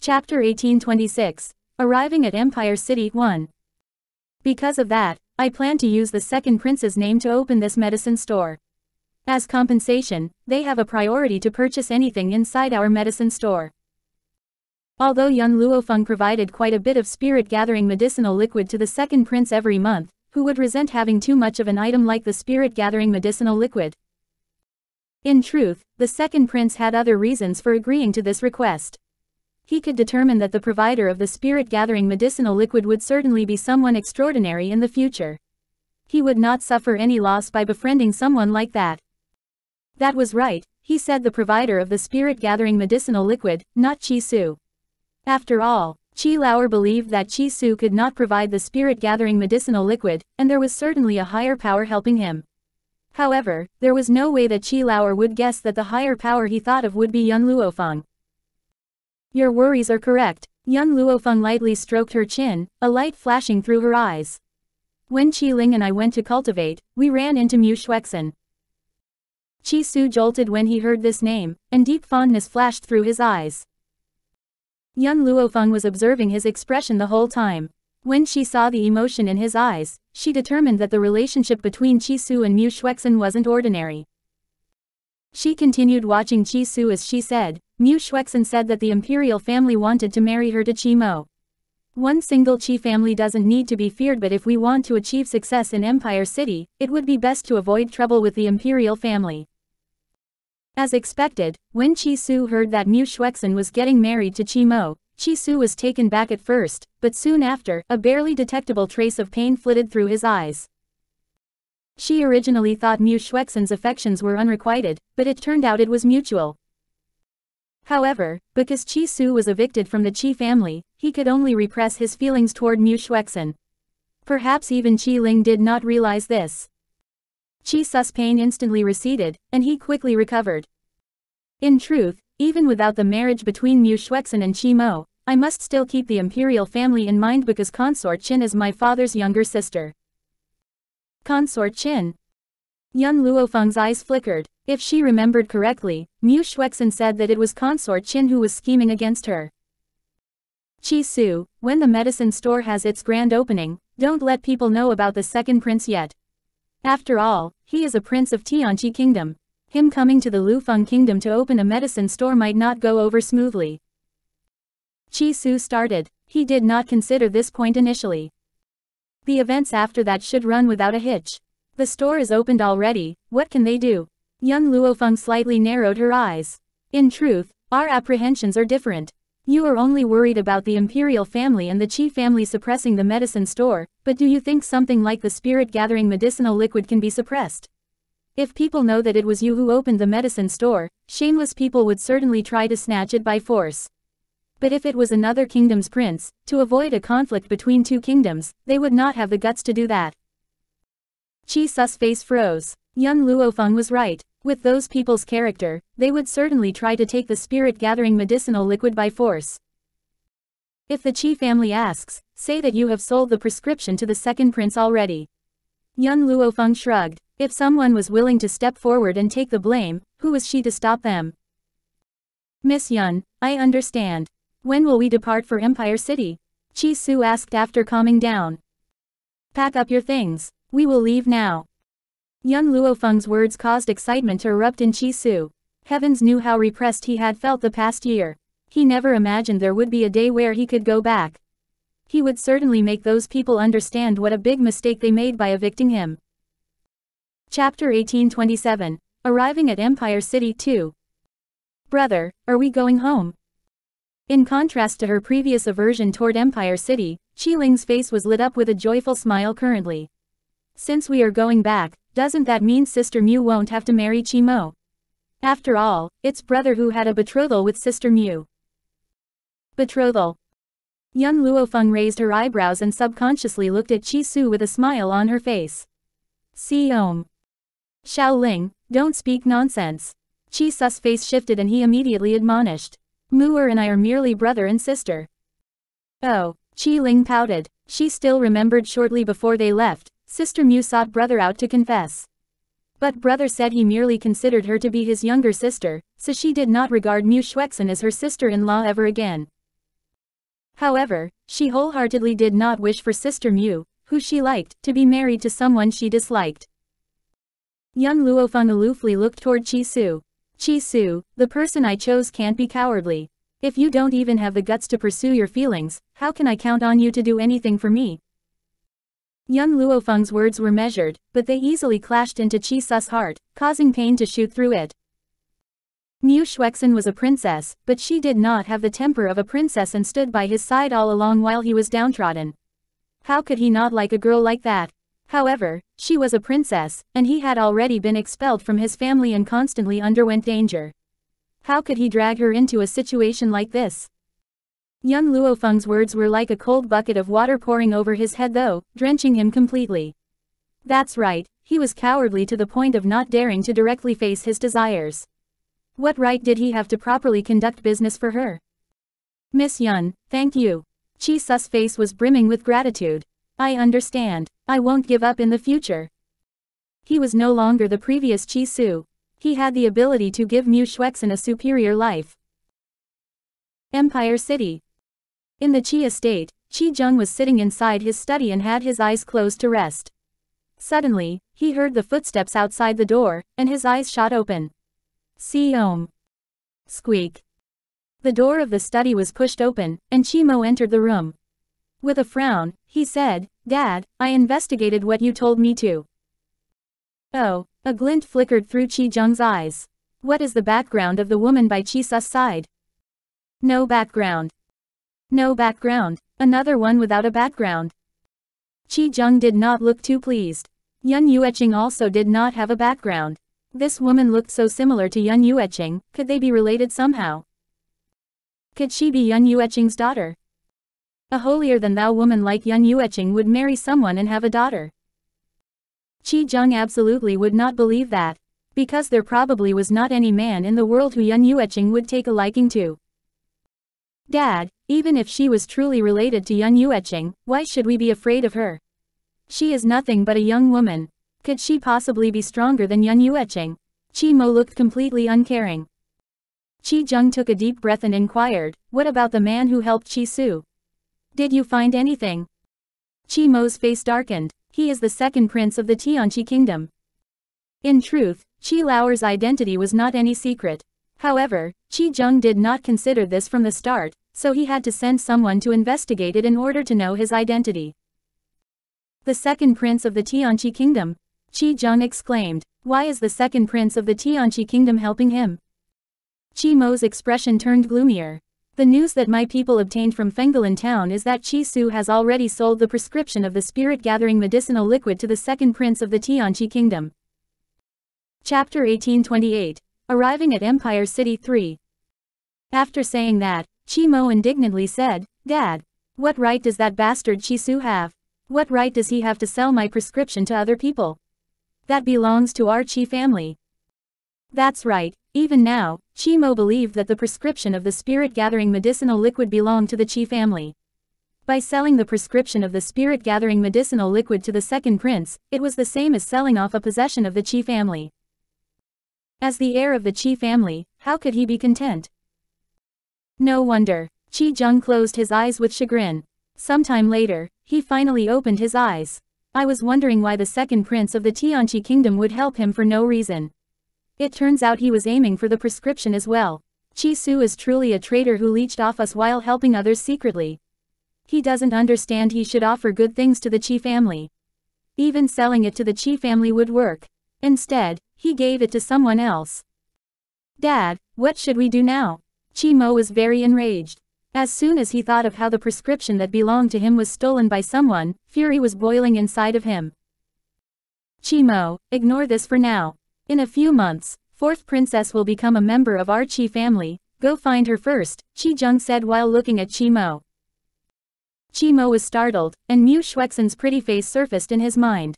Chapter 1826. Arriving at Empire City 1. Because of that, I plan to use the second prince's name to open this medicine store. As compensation, they have a priority to purchase anything inside our medicine store. Although young Luo Feng provided quite a bit of spirit-gathering medicinal liquid to the second prince every month, who would resent having too much of an item like the spirit-gathering medicinal liquid? In truth, the second prince had other reasons for agreeing to this request. He could determine that the provider of the spirit-gathering medicinal liquid would certainly be someone extraordinary in the future. He would not suffer any loss by befriending someone like that. That was right, he said, the provider of the spirit-gathering medicinal liquid, not Qi Su. After all, Qi Lauer believed that Qi Su could not provide the spirit-gathering medicinal liquid, and there was certainly a higher power helping him. However, there was no way that Qi Lauer would guess that the higher power he thought of would be young Luo Feng. Your worries are correct. Young Luo Feng lightly stroked her chin, a light flashing through her eyes. When Qi Ling and I went to cultivate, we ran into Mu Shuexin. Qi Su jolted when he heard this name, and deep fondness flashed through his eyes. Young Luo Feng was observing his expression the whole time. When she saw the emotion in his eyes, she determined that the relationship between Qi Su and Mu Shuexin wasn't ordinary. She continued watching Qi Su as she said, Mu Shuexin said that the imperial family wanted to marry her to Qi Mo. One single Qi family doesn't need to be feared, but if we want to achieve success in Empire City, it would be best to avoid trouble with the imperial family. As expected, when Qi Su heard that Mu Shuexin was getting married to Qi Mo, Qi Su was taken back at first, but soon after, a barely detectable trace of pain flitted through his eyes. She originally thought Mu Shuexin's affections were unrequited, but it turned out it was mutual. However, because Qi Su was evicted from the Qi family, he could only repress his feelings toward Mu Shuexin. Perhaps even Qi Ling did not realize this. Qi Su's pain instantly receded, and he quickly recovered. In truth, even without the marriage between Mu Shuexin and Qi Mo, I must still keep the imperial family in mind because Consort Qin is my father's younger sister. Consort Qin. Young Luo Feng's eyes flickered. If she remembered correctly, Mu Shuexin said that it was Consort Qin who was scheming against her. Qi Su, when the medicine store has its grand opening, don't let people know about the second prince yet. After all, he is a prince of Tianqi Kingdom. Him coming to the Luo Feng Kingdom to open a medicine store might not go over smoothly. Qi Su started. He did not consider this point initially. The events after that should run without a hitch. The store is opened already, what can they do? Young Luo Feng slightly narrowed her eyes. In truth, our apprehensions are different. You are only worried about the imperial family and the Qi family suppressing the medicine store, but do you think something like the spirit-gathering medicinal liquid can be suppressed? If people know that it was you who opened the medicine store, shameless people would certainly try to snatch it by force. But if it was another kingdom's prince, to avoid a conflict between two kingdoms, they would not have the guts to do that. Qi Su's face froze. Young Luo Feng was right. With those people's character, they would certainly try to take the spirit-gathering medicinal liquid by force. If the Qi family asks, say that you have sold the prescription to the second prince already. Young Luo Feng shrugged. If someone was willing to step forward and take the blame, who was she to stop them? Miss Yun, I understand. When will we depart for Empire City? Qi Su asked after calming down. Pack up your things. We will leave now. Young Luo Feng's words caused excitement to erupt in Qi Su. Heavens knew how repressed he had felt the past year. He never imagined there would be a day where he could go back. He would certainly make those people understand what a big mistake they made by evicting him. Chapter 1827. Arriving at Empire City 2. Brother, are we going home? In contrast to her previous aversion toward Empire City, Qi Ling's face was lit up with a joyful smile currently. Since we are going back, doesn't that mean Sister Mu won't have to marry Qi Mo? After all, it's brother who had a betrothal with Sister Mu. Betrothal. Young Luo Feng raised her eyebrows and subconsciously looked at Qi Su with a smile on her face. Xiao. Xiao Ling, don't speak nonsense. Qi Su's face shifted and he immediately admonished. Mu'er and I are merely brother and sister. Oh, Qi Ling pouted. She still remembered shortly before they left, Sister Mu sought brother out to confess. But brother said he merely considered her to be his younger sister, so she did not regard Mu Shuexin as her sister-in-law ever again. However, she wholeheartedly did not wish for Sister Mu, who she liked, to be married to someone she disliked. Young Luo Feng aloofly looked toward Qi Su. Qi Su, the person I chose can't be cowardly. If you don't even have the guts to pursue your feelings, how can I count on you to do anything for me? Young Luo Feng's words were measured, but they easily clashed into Qi Su's heart, causing pain to shoot through it. Mu Shuexin was a princess, but she did not have the temper of a princess and stood by his side all along while he was downtrodden. How could he not like a girl like that? However, she was a princess, and he had already been expelled from his family and constantly underwent danger. How could he drag her into a situation like this? Young Luo Feng's words were like a cold bucket of water pouring over his head though, drenching him completely. That's right, he was cowardly to the point of not daring to directly face his desires. What right did he have to properly conduct business for her? Miss Yun, thank you. Qi Su's face was brimming with gratitude. I understand. I won't give up in the future. He was no longer the previous Qi Su. He had the ability to give Mu Shuexin a superior life. Empire City. In the Qi estate, Qi Zheng was sitting inside his study and had his eyes closed to rest. Suddenly, he heard the footsteps outside the door, and his eyes shot open. See-om. Squeak. The door of the study was pushed open, and Qi Mo entered the room. With a frown, he said, Dad, I investigated what you told me to. Oh, a glint flickered through Qi Zheng's eyes. What is the background of the woman by Qi Su's side? No background. No background. Another one without a background. Qi Zheng did not look too pleased. Yun Yueqing also did not have a background. This woman looked so similar to Yun Yueqing, could they be related somehow? Could she be Yun Yueqing's daughter? A holier-than-thou woman like Yun Yueqing would marry someone and have a daughter. Qi Zheng absolutely would not believe that. Because there probably was not any man in the world who Yun Yueqing would take a liking to. Dad, even if she was truly related to Yun Yueqing, why should we be afraid of her? She is nothing but a young woman. Could she possibly be stronger than Yun Yueqing? Qi Mo looked completely uncaring. Qi Zheng took a deep breath and inquired, what about the man who helped Qi Su? Did you find anything? Qi Mo's face darkened. He is the second prince of the Tianqi kingdom. In truth, Qi Laoer's identity was not any secret. However, Qi Zheng did not consider this from the start, so he had to send someone to investigate it in order to know his identity. The second prince of the Tianqi kingdom? Qi Zheng exclaimed. Why is the second prince of the Tianqi kingdom helping him? Qi Mo's expression turned gloomier. The news that my people obtained from Fenggalan town is that Qi Su has already sold the prescription of the spirit-gathering medicinal liquid to the second prince of the Tianqi kingdom. Chapter 1828. Arriving at Empire City 3. After saying that, Qi Mo indignantly said, Dad, what right does that bastard Qi Su have? What right does he have to sell my prescription to other people? That belongs to our Qi family. That's right. Even now, Qi Mo believed that the prescription of the spirit-gathering medicinal liquid belonged to the Qi family. By selling the prescription of the spirit-gathering medicinal liquid to the second prince, it was the same as selling off a possession of the Qi family. As the heir of the Qi family, how could he be content? No wonder. Qi Zheng closed his eyes with chagrin. Sometime later, he finally opened his eyes. I was wondering why the second prince of the Tianqi kingdom would help him for no reason. It turns out he was aiming for the prescription as well. Qi Su is truly a traitor who leeched off us while helping others secretly. He doesn't understand he should offer good things to the Qi family. Even selling it to the Qi family would work. Instead, he gave it to someone else. Dad, what should we do now? Qi Mo was very enraged. As soon as he thought of how the prescription that belonged to him was stolen by someone, fury was boiling inside of him. Qi Mo, ignore this for now. In a few months, fourth princess will become a member of our Qi family. Go find her first, Qi Zheng said while looking at Qi Mo. Qi Mo was startled, and Mu Shuexin's pretty face surfaced in his mind.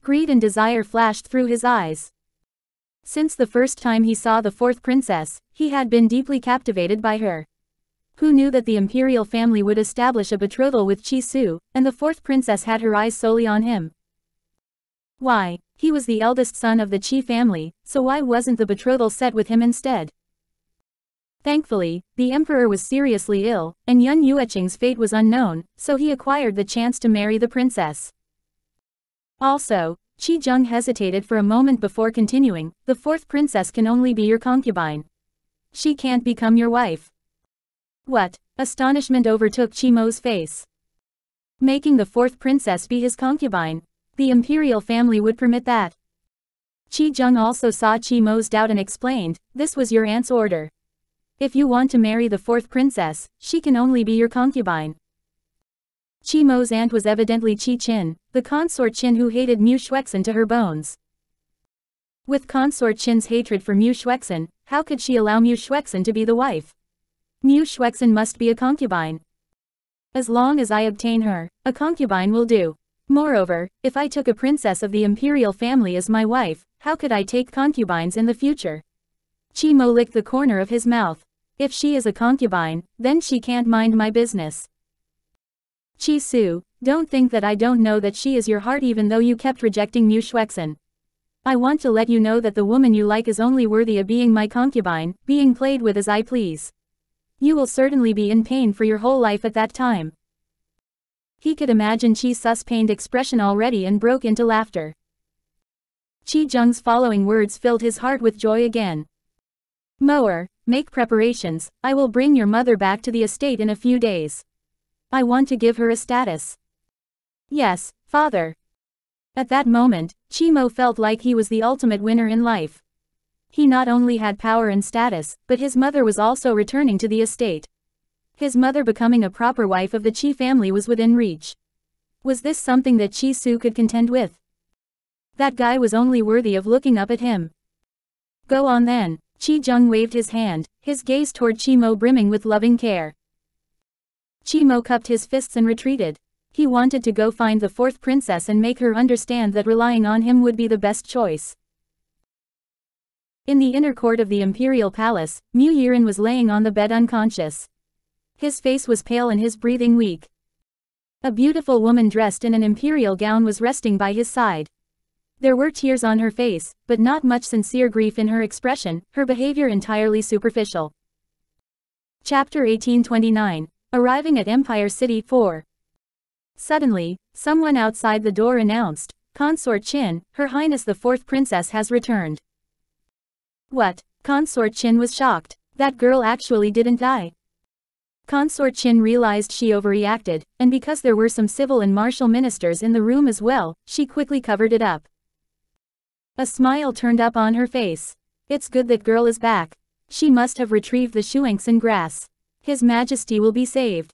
Greed and desire flashed through his eyes. Since the first time he saw the fourth princess, he had been deeply captivated by her. Who knew that the imperial family would establish a betrothal with Qi Su, and the fourth princess had her eyes solely on him? Why, he was the eldest son of the Qi family, so why wasn't the betrothal set with him instead? Thankfully, the emperor was seriously ill, and Yun Yueching's fate was unknown, so he acquired the chance to marry the princess. Also, Qi Zheng hesitated for a moment before continuing, the fourth princess can only be your concubine. She can't become your wife. What? Astonishment overtook Qi Mo's face. Making the fourth princess be his concubine? The imperial family would permit that. Qi Zheng also saw Qi Mo's doubt and explained, this was your aunt's order. If you want to marry the fourth princess, she can only be your concubine. Qi Mo's aunt was evidently Qi Qin, the consort Qin who hated Mu Shuexin to her bones. With consort Qin's hatred for Mu Shuexin, how could she allow Mu Shuexin to be the wife? Mu Shuexin must be a concubine. As long as I obtain her, a concubine will do. Moreover, if I took a princess of the imperial family as my wife, how could I take concubines in the future? Qi Mo licked the corner of his mouth. If she is a concubine, then she can't mind my business. Qi Su, don't think that I don't know that she is your heart even though you kept rejecting Mu Shuexin. I want to let you know that the woman you like is only worthy of being my concubine, being played with as I please. You will certainly be in pain for your whole life at that time. He could imagine Qi Su's pained expression already and broke into laughter. Qi Zheng's following words filled his heart with joy again. Moer, make preparations, I will bring your mother back to the estate in a few days. I want to give her a status. Yes, father. At that moment, Qi Mo felt like he was the ultimate winner in life. He not only had power and status, but his mother was also returning to the estate. His mother becoming a proper wife of the Qi family was within reach. Was this something that Qi Su could contend with? That guy was only worthy of looking up at him. Go on then. Qi Zheng waved his hand, his gaze toward Qi Mo brimming with loving care. Qi Mo cupped his fists and retreated. He wanted to go find the fourth princess and make her understand that relying on him would be the best choice. In the inner court of the imperial palace, Mu Yiren was laying on the bed unconscious. His face was pale and his breathing weak. A beautiful woman dressed in an imperial gown was resting by his side. There were tears on her face, but not much sincere grief in her expression, her behavior entirely superficial. Chapter 1829. Arriving at Empire City 4. Suddenly, someone outside the door announced, Consort Qin, Her Highness the Fourth Princess has returned. What? Consort Qin was shocked. That girl actually didn't die. Consort Qin realized she overreacted, and because there were some civil and martial ministers in the room as well, she quickly covered it up. A smile turned up on her face. It's good that girl is back. She must have retrieved the Xuanhuan grass. His Majesty will be saved.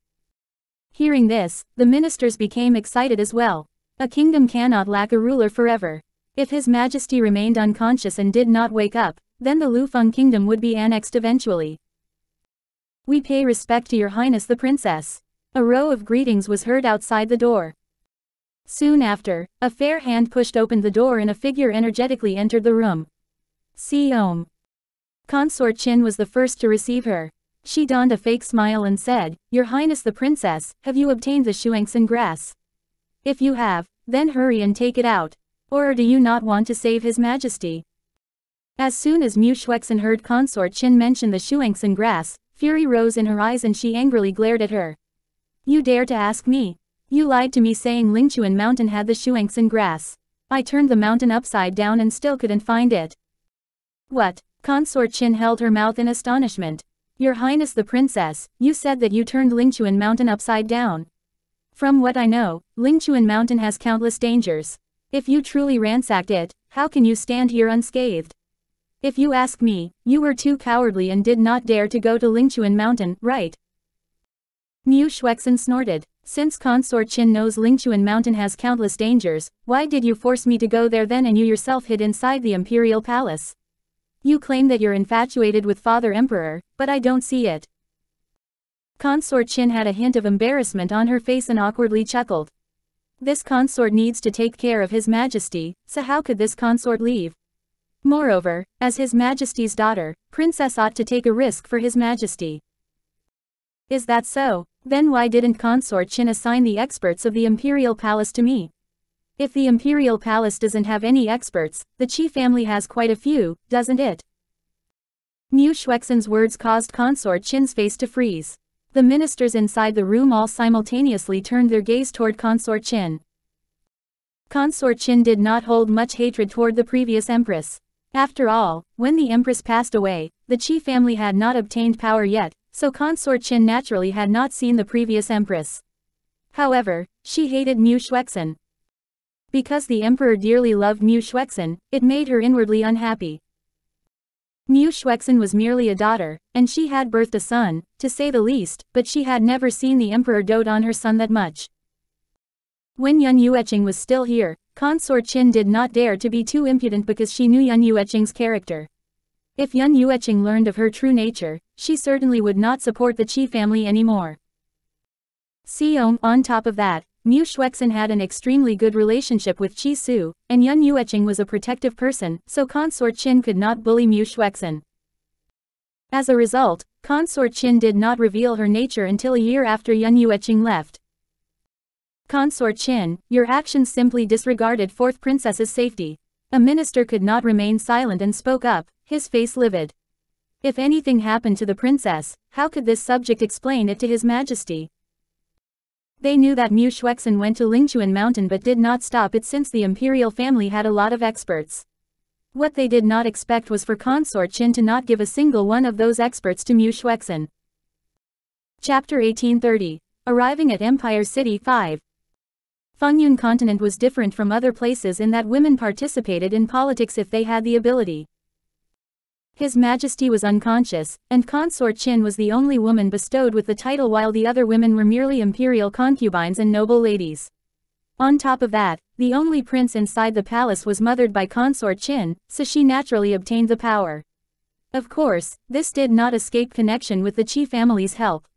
Hearing this, the ministers became excited as well. A kingdom cannot lack a ruler forever. If His Majesty remained unconscious and did not wake up, then the Luo Feng kingdom would be annexed eventually. We pay respect to Your Highness the Princess. A row of greetings was heard outside the door. Soon after, a fair hand pushed open the door and a figure energetically entered the room. Xiom. Consort Qin was the first to receive her. She donned a fake smile and said, Your Highness the Princess, have you obtained the Xuanhuan grass? If you have, then hurry and take it out. Or do you not want to save His Majesty? As soon as Mu Shuexin heard Consort Qin mention the Xuanhuan grass, fury rose in her eyes and she angrily glared at her. You dare to ask me? You lied to me saying Lingchuan Mountain had the Xuanhuan grass. I turned the mountain upside down and still couldn't find it. What? Consort Qin held her mouth in astonishment. Your Highness the Princess, you said that you turned Lingchuan Mountain upside down. From what I know, Lingchuan Mountain has countless dangers. If you truly ransacked it, how can you stand here unscathed? If you ask me, you were too cowardly and did not dare to go to Lingchuan Mountain, right? Mu Shuexin snorted. Since Consort Qin knows Lingchuan Mountain has countless dangers, why did you force me to go there then and you yourself hid inside the imperial palace? You claim that you're infatuated with Father Emperor, but I don't see it. Consort Qin had a hint of embarrassment on her face and awkwardly chuckled. This consort needs to take care of His Majesty, so how could this consort leave? Moreover, as His Majesty's daughter, Princess ought to take a risk for His Majesty. Is that so? Then why didn't Consort Qin assign the experts of the Imperial Palace to me? If the Imperial Palace doesn't have any experts, the Qi family has quite a few, doesn't it? Mu Shuexin's words caused Consort Qin's face to freeze. The ministers inside the room all simultaneously turned their gaze toward Consort Qin. Consort Qin did not hold much hatred toward the previous empress. After all, when the empress passed away, the Qi family had not obtained power yet, so Consort Qin naturally had not seen the previous empress. However, she hated Mu Shuexin. Because the emperor dearly loved Mu Shuexin, it made her inwardly unhappy. Mu Shuexin was merely a daughter, and she had birthed a son, to say the least, but she had never seen the emperor dote on her son that much. When Yun Yueqing was still here, Consort Qin did not dare to be too impudent because she knew Yun Yueqing's character. If Yun Yueqing learned of her true nature, she certainly would not support the Qi family anymore. On top of that, Mu Shuexin had an extremely good relationship with Qi Su, and Yun Yueqing was a protective person, so Consort Qin could not bully Mu Shuexin. As a result, Consort Qin did not reveal her nature until a year after Yun Yueqing left. Consort Qin, your actions simply disregarded fourth princess's safety. A minister could not remain silent and spoke up, his face livid. If anything happened to the princess, how could this subject explain it to His Majesty? They knew that Mu Shuexin went to Lingchuan Mountain but did not stop it since the imperial family had a lot of experts. What they did not expect was for Consort Qin to not give a single one of those experts to Mu Shuexin. Chapter 1830. Arriving at Empire City 5. Fengyun continent was different from other places in that women participated in politics if they had the ability. His Majesty was unconscious, and Consort Qin was the only woman bestowed with the title while the other women were merely imperial concubines and noble ladies. On top of that, the only prince inside the palace was mothered by Consort Qin, so she naturally obtained the power. Of course, this did not escape connection with the Qi family's help.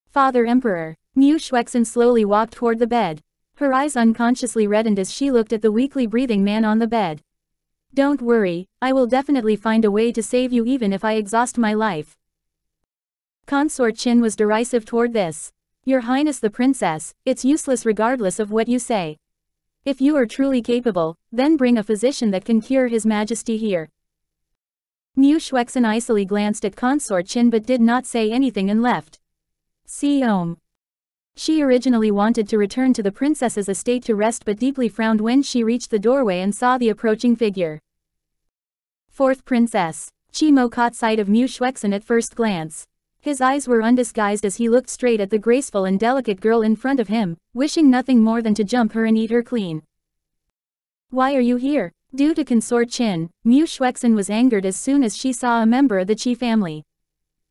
Father Emperor. Mu Shuexin slowly walked toward the bed. Her eyes unconsciously reddened as she looked at the weakly breathing man on the bed. Don't worry, I will definitely find a way to save you even if I exhaust my life. Consort Qin was derisive toward this. Your Highness the Princess, it's useless regardless of what you say. If you are truly capable, then bring a physician that can cure His Majesty here. Mu Shuexin icily glanced at Consort Qin but did not say anything and left. She originally wanted to return to the princess's estate to rest but deeply frowned when she reached the doorway and saw the approaching figure. Fourth Princess. Qimo caught sight of Mu Shuexin at first glance. His eyes were undisguised as he looked straight at the graceful and delicate girl in front of him, wishing nothing more than to jump her and eat her clean. Why are you here? Due to Consort Qin, Mu Shuexin was angered as soon as she saw a member of the Qi family.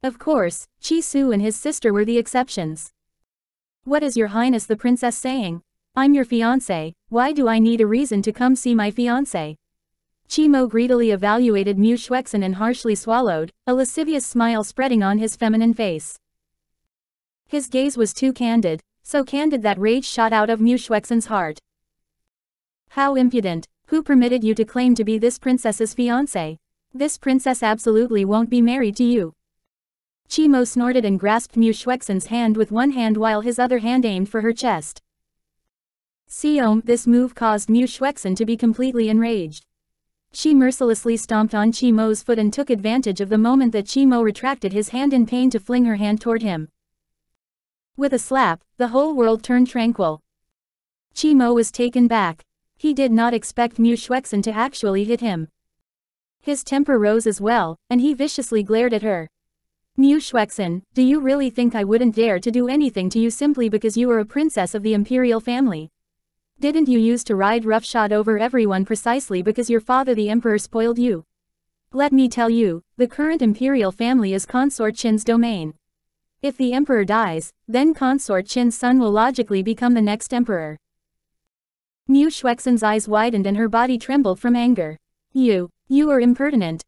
Of course, Qi Su and his sister were the exceptions. What is your Highness the Princess saying? I'm your fiance, why do I need a reason to come see my fiance? Qimo greedily evaluated Mu Shuexin and harshly swallowed, a lascivious smile spreading on his feminine face. His gaze was too candid, so candid that rage shot out of Mu Shuexin's heart. How impudent! Who permitted you to claim to be this princess's fiance? This princess absolutely won't be married to you. Qimo snorted and grasped Mu Shuexin's hand with one hand while his other hand aimed for her chest. This move caused Mu Shuexin to be completely enraged. She mercilessly stomped on Qimo's foot and took advantage of the moment that Qimo retracted his hand in pain to fling her hand toward him. With a slap, the whole world turned tranquil. Qimo was taken back. He did not expect Mu Shuexin to actually hit him. His temper rose as well, and he viciously glared at her. Mu Shuexin, do you really think I wouldn't dare to do anything to you simply because you are a princess of the imperial family? Didn't you used to ride roughshod over everyone precisely because your father the emperor spoiled you? Let me tell you, the current imperial family is Consort Qin's domain. If the emperor dies, then Consort Qin's son will logically become the next emperor. Mu Shuexin's eyes widened and her body trembled from anger. You are impertinent.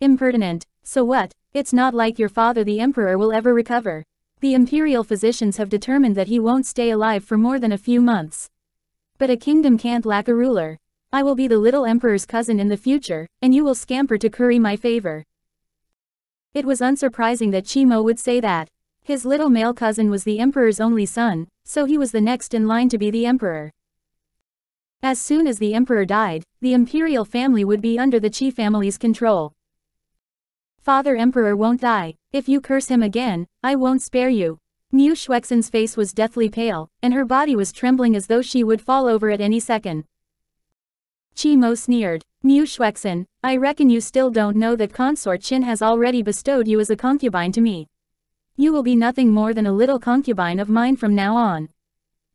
Impertinent, so what? It's not like your father the emperor will ever recover. The imperial physicians have determined that he won't stay alive for more than a few months. But a kingdom can't lack a ruler. I will be the little emperor's cousin in the future, and you will scamper to curry my favor. It was unsurprising that Qimo would say that. His little male cousin was the emperor's only son, so he was the next in line to be the emperor. As soon as the emperor died, the imperial family would be under the Qi family's control. Father Emperor won't die. If you curse him again, I won't spare you. Mu Shuxin's face was deathly pale, and her body was trembling as though she would fall over at any second. Qi Mo sneered. Mu Shuxin, I reckon you still don't know that Consort Qin has already bestowed you as a concubine to me. You will be nothing more than a little concubine of mine from now on.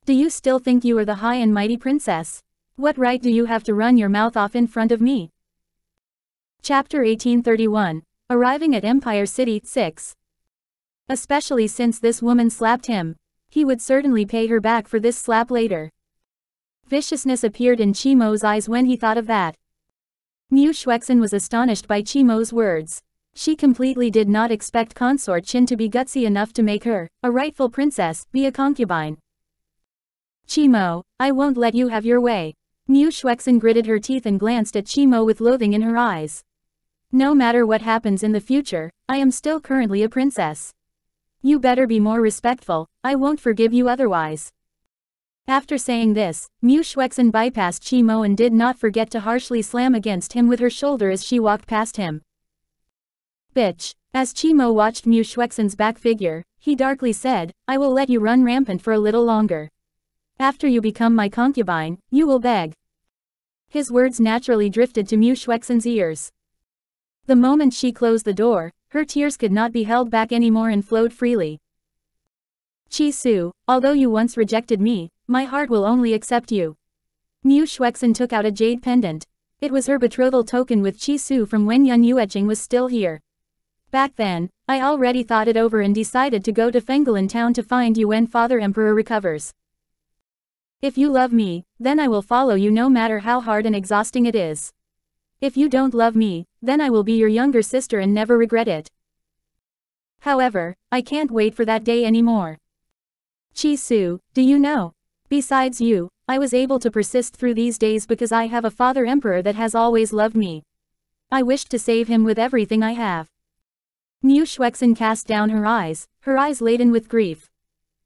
Do you still think you are the high and mighty princess? What right do you have to run your mouth off in front of me? Chapter 1831. Arriving at Empire City 6. Especially since this woman slapped him. He would certainly pay her back for this slap later. Viciousness appeared in Qi Mo's eyes when he thought of that. Mu Shuxin was astonished by Qi Mo's words. She completely did not expect Consort Qin to be gutsy enough to make her, a rightful princess, be a concubine. Qi Mo, I won't let you have your way. Mu Shuxin gritted her teeth and glanced at Qi Mo with loathing in her eyes. No matter what happens in the future, I am still currently a princess. You better be more respectful, I won't forgive you otherwise. After saying this, Mu Shuxin bypassed Qi Mo and did not forget to harshly slam against him with her shoulder as she walked past him. Bitch. As Qi Mo watched Mu Shuxin's back figure, he darkly said, I will let you run rampant for a little longer. After you become my concubine, you will beg. His words naturally drifted to Mu Shuxin's ears. The moment she closed the door, her tears could not be held back anymore and flowed freely. Qi Su, although you once rejected me, my heart will only accept you. Mu Shuxin took out a jade pendant. It was her betrothal token with Qi Su from when Yun Yueqing was still here. Back then, I already thought it over and decided to go to Fenggalan town to find you when Father Emperor recovers. If you love me, then I will follow you no matter how hard and exhausting it is. If you don't love me, then I will be your younger sister and never regret it. However, I can't wait for that day anymore. Qi Su, do you know? Besides you, I was able to persist through these days because I have a Father Emperor that has always loved me. I wished to save him with everything I have. Mu Shuxin cast down her eyes laden with grief.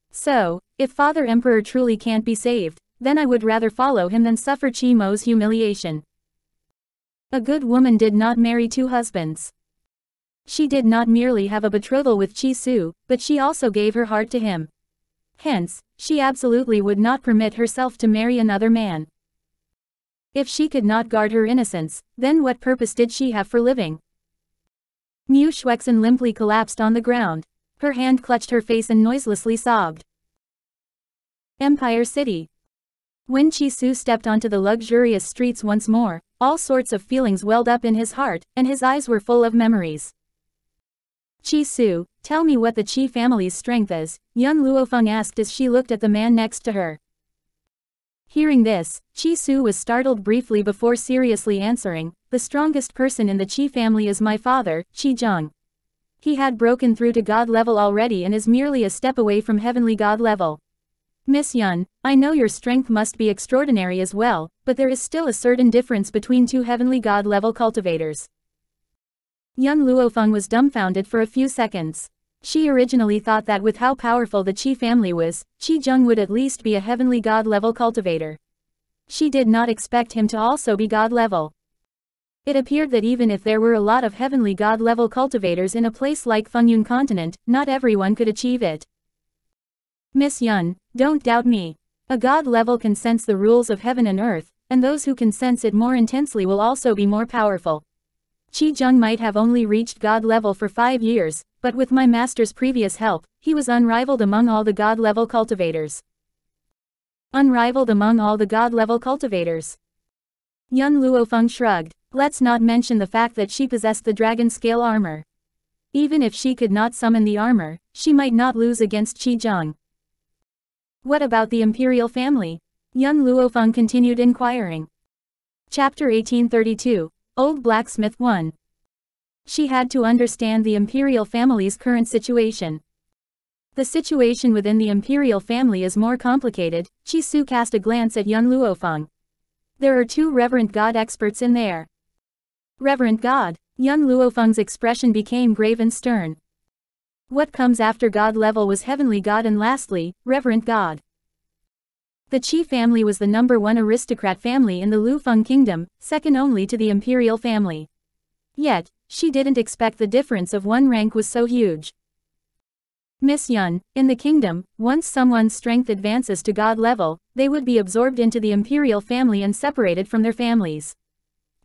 So, if Father Emperor truly can't be saved, then I would rather follow him than suffer Qi Mo's humiliation. A good woman did not marry two husbands. She did not merely have a betrothal with Qi Su, but she also gave her heart to him. Hence, she absolutely would not permit herself to marry another man. If she could not guard her innocence, then what purpose did she have for living? Mu Shuxin limply collapsed on the ground. Her hand clutched her face and noiselessly sobbed. Empire City. When Qi Su stepped onto the luxurious streets once more, all sorts of feelings welled up in his heart, and his eyes were full of memories. Qi Su, tell me what the Qi family's strength is, young Luo Feng asked as she looked at the man next to her. Hearing this, Qi Su was startled briefly before seriously answering, the strongest person in the Qi family is my father, Qi Zheng. He had broken through to God level already and is merely a step away from heavenly God level. Miss Yun, I know your strength must be extraordinary as well, but there is still a certain difference between two heavenly God level cultivators. Young Luo Feng was dumbfounded for a few seconds. She originally thought that with how powerful the Qi family was, Qi Zheng would at least be a heavenly God level cultivator. She did not expect him to also be God level. It appeared that even if there were a lot of heavenly God level cultivators in a place like Fengyun continent, not everyone could achieve it. Miss Yun, don't doubt me. A God level can sense the rules of heaven and earth, and those who can sense it more intensely will also be more powerful. Qi Zheng might have only reached God level for 5 years, but with my master's previous help, he was unrivaled among all the God level cultivators. Unrivaled among all the God level cultivators. Yun Luo Feng shrugged. Let's not mention the fact that she possessed the dragon scale armor. Even if she could not summon the armor, she might not lose against Qi Zheng. What about the imperial family? Yun Luo Feng continued inquiring. Chapter 1832, Old Blacksmith 1. She had to understand the imperial family's current situation. The situation within the imperial family is more complicated. Qi Su cast a glance at Yun Luo Feng. There are 2 reverent God experts in there. Reverent God. Yun Luo Feng's expression became grave and stern. What comes after God level was heavenly God and lastly, reverent God. The Qi family was the #1 aristocrat family in the Luo Feng kingdom, second only to the imperial family. Yet, she didn't expect the difference of one rank was so huge. Miss Yun, in the kingdom, once someone's strength advances to god level, they would be absorbed into the imperial family and separated from their families.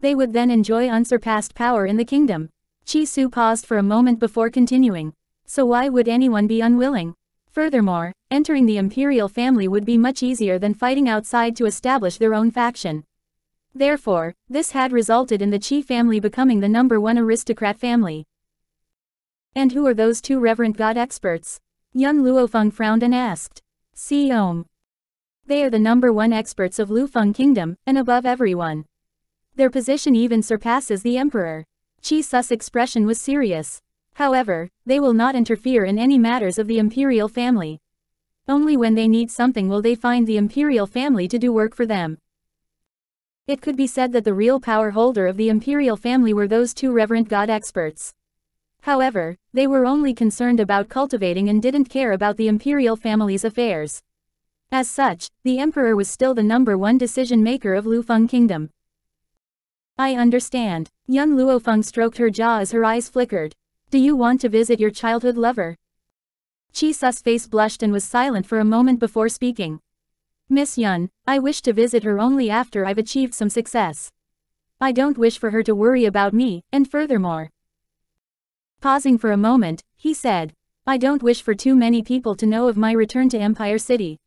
They would then enjoy unsurpassed power in the kingdom. Chi Su paused for a moment before continuing. So why would anyone be unwilling? Furthermore, entering the imperial family would be much easier than fighting outside to establish their own faction. Therefore, this had resulted in the Qi family becoming the #1 aristocrat family. And who are those two reverent god experts? Young Luo Feng frowned and asked. Xiom. They are the #1 experts of Luo Feng kingdom, and above everyone. Their position even surpasses the emperor. Chi Su's expression was serious. However, they will not interfere in any matters of the imperial family. Only when they need something will they find the imperial family to do work for them. It could be said that the real power holder of the imperial family were those two reverent god experts. However, they were only concerned about cultivating and didn't care about the imperial family's affairs. As such, the emperor was still the #1 decision-maker of Luo Feng kingdom. I understand. Young Luo Feng stroked her jaw as her eyes flickered. Do you want to visit your childhood lover? Chi Su's face blushed and was silent for a moment before speaking. Miss Yun, I wish to visit her only after I've achieved some success. I don't wish for her to worry about me, and furthermore. Pausing for a moment, he said, I don't wish for too many people to know of my return to Empire City.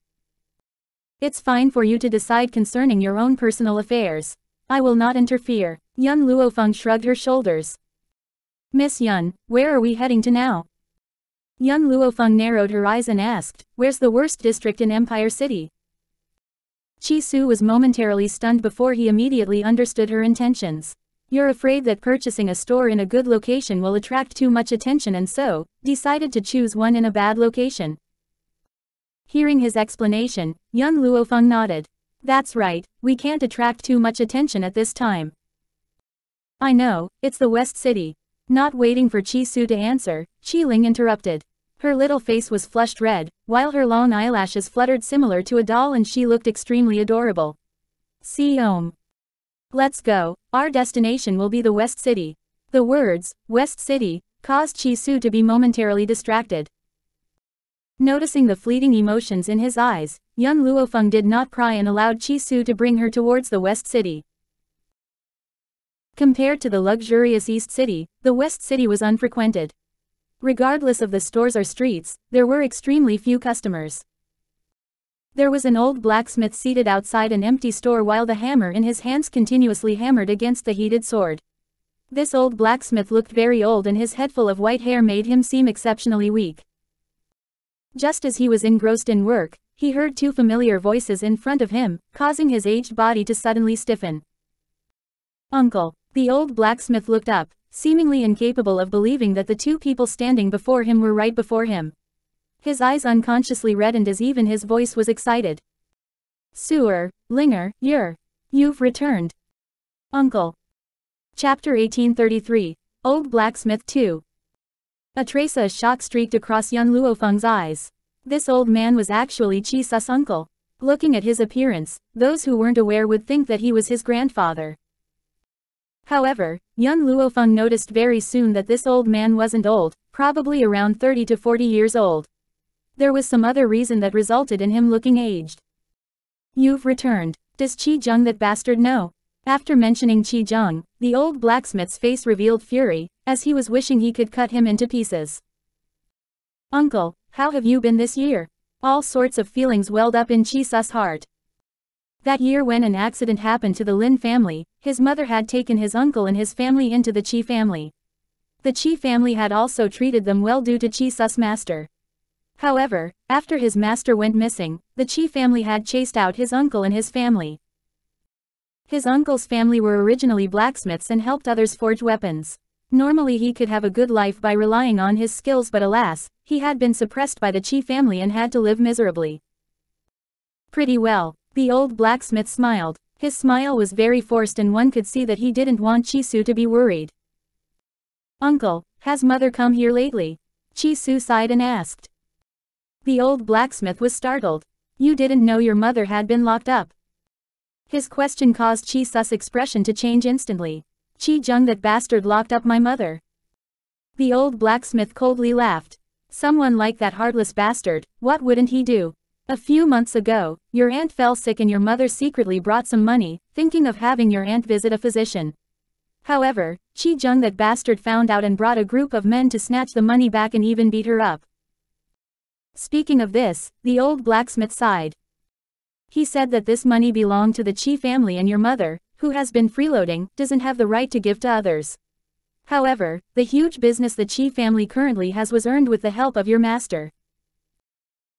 It's fine for you to decide concerning your own personal affairs. I will not interfere. Young Luo Feng shrugged her shoulders. Miss Yun, where are we heading to now? Young Luo Feng narrowed her eyes and asked, where's the worst district in Empire City? Chi Su was momentarily stunned before he immediately understood her intentions. You're afraid that purchasing a store in a good location will attract too much attention and so, decided to choose one in a bad location. Hearing his explanation, young Luo Feng nodded. That's right, we can't attract too much attention at this time. I know, it's the West City. Not waiting for Chi Su to answer, Qi Ling interrupted. Her little face was flushed red, while her long eyelashes fluttered similar to a doll and she looked extremely adorable. Xiom. Let's go, our destination will be the West City. The words, West City, caused Chi Su to be momentarily distracted. Noticing the fleeting emotions in his eyes, young Luo Feng did not pry and allowed Chi Su to bring her towards the West City. Compared to the luxurious East City, the West City was unfrequented. Regardless of the stores or streets, there were extremely few customers. There was an old blacksmith seated outside an empty store while the hammer in his hands continuously hammered against the heated sword. This old blacksmith looked very old and his head full of white hair made him seem exceptionally weak. Just as he was engrossed in work, he heard two familiar voices in front of him, causing his aged body to suddenly stiffen. Uncle. The old blacksmith looked up, seemingly incapable of believing that the two people standing before him were right before him. His eyes unconsciously reddened as even his voice was excited. Sewer, Linger, you've returned. Uncle. Chapter 1833, Old Blacksmith 2. A trace of shock streaked across young Luo Feng's eyes. This old man was actually Chi Su's uncle. Looking at his appearance, those who weren't aware would think that he was his grandfather. However, young Luo Feng noticed very soon that this old man wasn't old, probably around 30 to 40 years old. There was some other reason that resulted in him looking aged. You've returned. Does Qi Zheng that bastard know? After mentioning Qi Zheng, the old blacksmith's face revealed fury, as he was wishing he could cut him into pieces. Uncle, how have you been this year? All sorts of feelings welled up in Chi Su's heart. That year when an accident happened to the Lin family, his mother had taken his uncle and his family into the Qi family. The Qi family had also treated them well due to Chi Su's master. However, after his master went missing, the Qi family had chased out his uncle and his family. His uncle's family were originally blacksmiths and helped others forge weapons. Normally he could have a good life by relying on his skills, but alas, he had been suppressed by the Qi family and had to live miserably. Pretty well. The old blacksmith smiled. His smile was very forced and one could see that he didn't want Chi Su to be worried. Uncle, has mother come here lately? Chi Su sighed and asked. The old blacksmith was startled. You didn't know your mother had been locked up? His question caused Chi Su's expression to change instantly. Qi Zheng, that bastard locked up my mother. The old blacksmith coldly laughed. Someone like that heartless bastard, what wouldn't he do? A few months ago, your aunt fell sick and your mother secretly brought some money, thinking of having your aunt visit a physician. However, Qi Zheng, that bastard, found out and brought a group of men to snatch the money back and even beat her up. Speaking of this, the old blacksmith sighed. He said that this money belonged to the Qi family and your mother, who has been freeloading, doesn't have the right to give to others. However, the huge business the Qi family currently has was earned with the help of your master.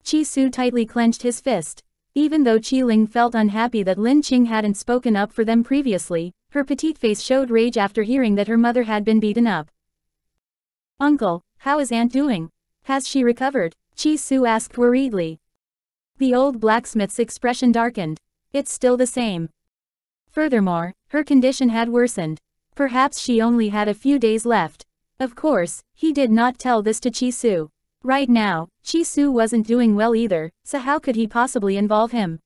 Qi Su tightly clenched his fist. Even though Qi Ling felt unhappy that Lin Qing hadn't spoken up for them previously, her petite face showed rage after hearing that her mother had been beaten up. Uncle, how is Aunt doing? Has she recovered? Qi Su asked worriedly. The old blacksmith's expression darkened. It's still the same. Furthermore, her condition had worsened. Perhaps she only had a few days left. Of course, he did not tell this to Qi Su. Right now, Qi Su wasn't doing well either, so how could he possibly involve him?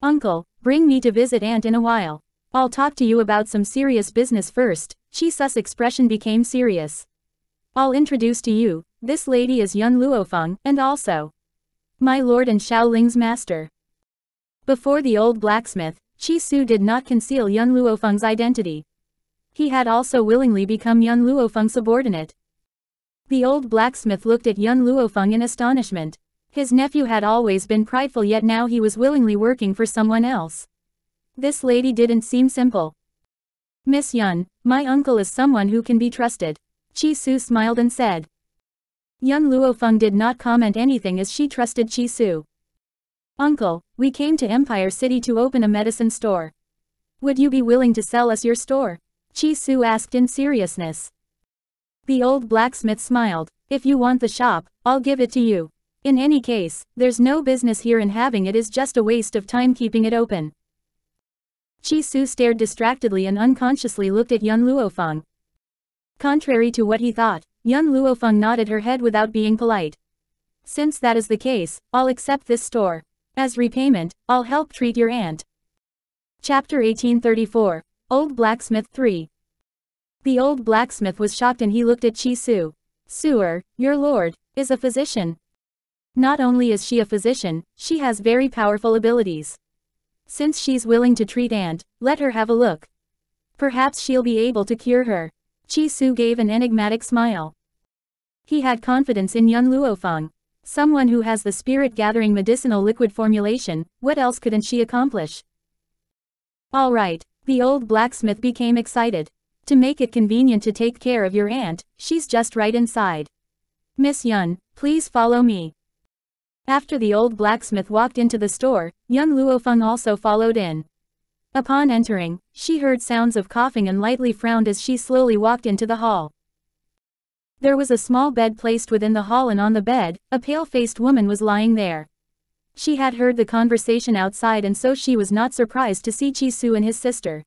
Uncle, bring me to visit Aunt in a while. I'll talk to you about some serious business first. Qi Su's expression became serious. I'll introduce to you, this lady is young Luo Feng, and also my lord and Shaoling's master. Before the old blacksmith, Qi Su did not conceal young Luo Feng's identity. He had also willingly become young Luo Feng's subordinate. The old blacksmith looked at young Luo Feng in astonishment. His nephew had always been prideful, yet now he was willingly working for someone else. This lady didn't seem simple. Miss Yun, my uncle is someone who can be trusted. Qi Su smiled and said. Young Luo Feng did not comment anything as she trusted Qi Su. Uncle, we came to Empire City to open a medicine store. Would you be willing to sell us your store? Qi Su asked in seriousness. The old blacksmith smiled. If you want the shop, I'll give it to you. In any case, there's no business here and having it is just a waste of time keeping it open. Qi Su stared distractedly and unconsciously looked at young Luo Feng. Contrary to what he thought, young Luo Feng nodded her head without being polite. Since that is the case, I'll accept this store. As repayment, I'll help treat your aunt. Chapter 1834. Old Blacksmith 3. The old blacksmith was shocked and he looked at Qi Su. Suer, your lord, is a physician. Not only is she a physician, she has very powerful abilities. Since she's willing to treat Aunt, let her have a look. Perhaps she'll be able to cure her. Qi Su gave an enigmatic smile. He had confidence in young Luo Feng. Someone who has the spirit-gathering medicinal liquid formulation, what else couldn't she accomplish? All right, the old blacksmith became excited. To make it convenient to take care of your aunt, she's just right inside. Miss Yun, please follow me. After the old blacksmith walked into the store, young Luo Feng also followed in. Upon entering, she heard sounds of coughing and lightly frowned as she slowly walked into the hall. There was a small bed placed within the hall and on the bed, a pale-faced woman was lying there. She had heard the conversation outside and so she was not surprised to see Qi Su and his sister.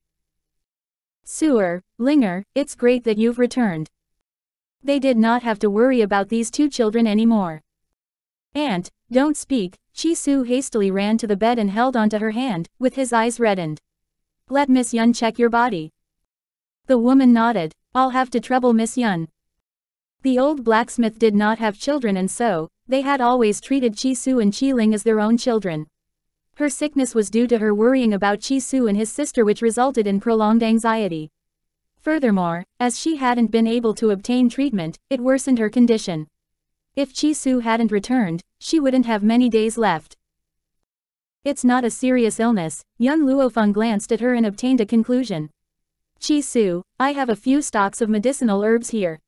Suer, Linger, it's great that you've returned. They did not have to worry about these two children anymore. Aunt, don't speak. Qi Su hastily ran to the bed and held onto her hand, with his eyes reddened. Let Miss Yun check your body. The woman nodded. I'll have to trouble Miss Yun. The old blacksmith did not have children and so, they had always treated Qi Su and Qi Ling as their own children. Her sickness was due to her worrying about Qi Su and his sister, which resulted in prolonged anxiety. Furthermore, as she hadn't been able to obtain treatment, it worsened her condition. If Qi Su hadn't returned, she wouldn't have many days left. It's not a serious illness. Young Luo Feng glanced at her and obtained a conclusion. Qi Su, I have a few stocks of medicinal herbs here.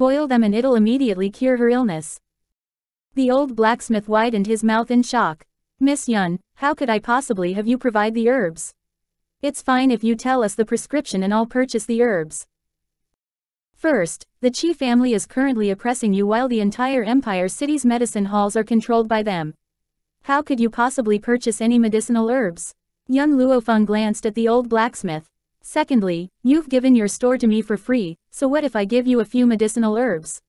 Boil them and it'll immediately cure her illness. The old blacksmith widened his mouth in shock. Miss Yun, how could I possibly have you provide the herbs? It's fine if you tell us the prescription and I'll purchase the herbs. First, the Qi family is currently oppressing you while the entire Empire City's medicine halls are controlled by them. How could you possibly purchase any medicinal herbs? Young Luo Feng glanced at the old blacksmith. Secondly, you've given your store to me for free, so what if I give you a few medicinal herbs?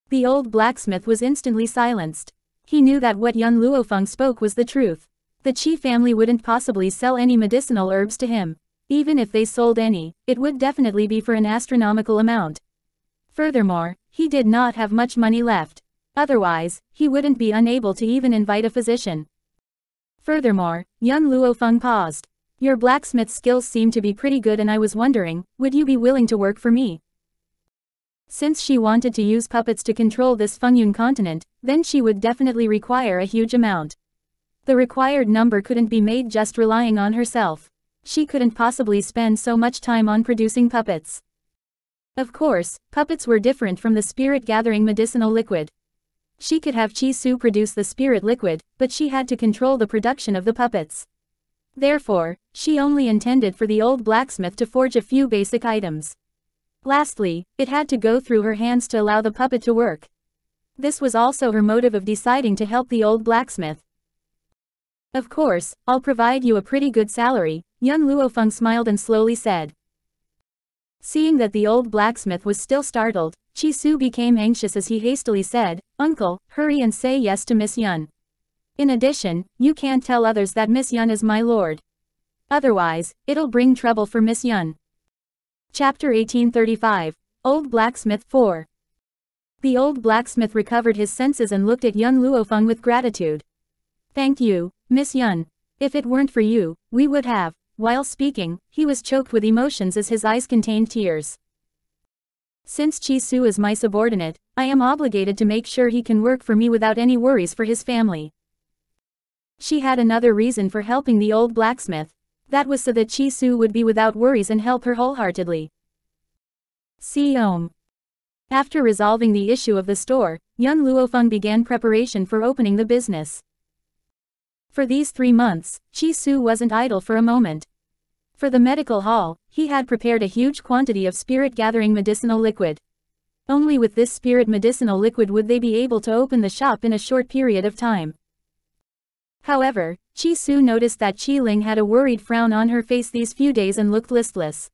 The old blacksmith was instantly silenced. He knew that what young Luo Feng spoke was the truth. The Qi family wouldn't possibly sell any medicinal herbs to him. Even if they sold any, it would definitely be for an astronomical amount. Furthermore, he did not have much money left. Otherwise, he wouldn't be unable to even invite a physician. Furthermore, young Luo Feng paused. Your blacksmith skills seem to be pretty good, and I was wondering, would you be willing to work for me? Since she wanted to use puppets to control this Fengyun continent, then she would definitely require a huge amount. The required number couldn't be made just relying on herself. She couldn't possibly spend so much time on producing puppets. Of course, puppets were different from the spirit-gathering medicinal liquid. She could have Qi Su produce the spirit liquid, but she had to control the production of the puppets. Therefore, she only intended for the old blacksmith to forge a few basic items. Lastly, it had to go through her hands to allow the puppet to work. This was also her motive of deciding to help the old blacksmith. Of course, I'll provide you a pretty good salary, young Luo Feng smiled and slowly said. Seeing that the old blacksmith was still startled, Qi Su became anxious as he hastily said, Uncle, hurry and say yes to Miss Yun. In addition, you can't tell others that Miss Yun is my lord. Otherwise, it'll bring trouble for Miss Yun. Chapter 1835, Old Blacksmith 4. The old blacksmith recovered his senses and looked at young Luo Feng with gratitude. Thank you, Miss Yun. If it weren't for you, we would have. While speaking, he was choked with emotions as his eyes contained tears. Since Qi Su is my subordinate, I am obligated to make sure he can work for me without any worries for his family. She had another reason for helping the old blacksmith. That was so that Qi Su would be without worries and help her wholeheartedly. After resolving the issue of the store, young Luo Feng began preparation for opening the business. For these 3 months, Qi Su wasn't idle for a moment. For the medical hall, he had prepared a huge quantity of spirit-gathering medicinal liquid. Only with this spirit medicinal liquid would they be able to open the shop in a short period of time. However, Qi Su noticed that Qi Ling had a worried frown on her face these few days and looked listless.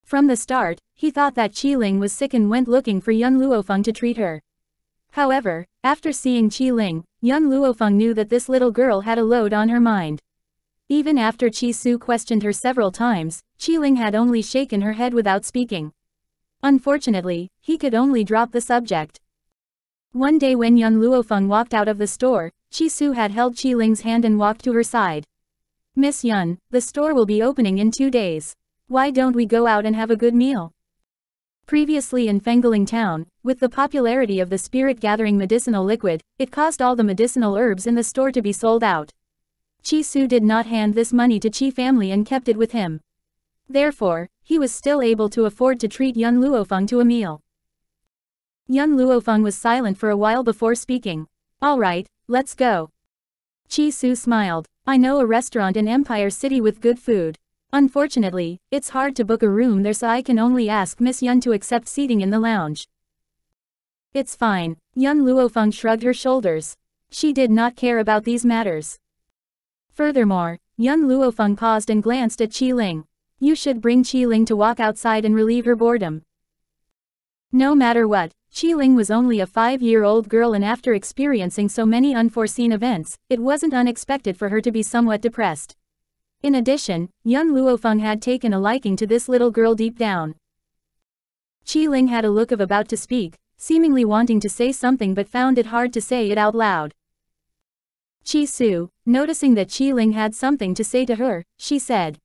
From the start, he thought that Qi Ling was sick and went looking for young Luo Feng to treat her. However, after seeing Qi Ling, young Luo Feng knew that this little girl had a load on her mind. Even after Qi Su questioned her several times, Qi Ling had only shaken her head without speaking. Unfortunately, he could only drop the subject. One day when young Luo Feng walked out of the store, Qi Su had held Qi Ling's hand and walked to her side. Miss Yun, the store will be opening in 2 days. Why don't we go out and have a good meal? Previously in Fengling town, with the popularity of the spirit-gathering medicinal liquid, it caused all the medicinal herbs in the store to be sold out. Qi Su did not hand this money to Qi family and kept it with him. Therefore, he was still able to afford to treat young Luo Feng to a meal. Young Luo Feng was silent for a while before speaking. All right, let's go. Qi Su smiled. I know a restaurant in Empire City with good food. Unfortunately, it's hard to book a room there, so I can only ask Miss Yun to accept seating in the lounge. It's fine. Young Luo Feng shrugged her shoulders. She did not care about these matters. Furthermore, young Luo Feng paused and glanced at Qi Ling. You should bring Qi Ling to walk outside and relieve her boredom. No matter what, Qi Ling was only a 5-year-old girl, and after experiencing so many unforeseen events, it wasn't unexpected for her to be somewhat depressed. In addition, young Luo Feng had taken a liking to this little girl deep down. Qi Ling had a look of about to speak, seemingly wanting to say something but found it hard to say it out loud. Qi Su, noticing that Qi Ling had something to say to her, she said.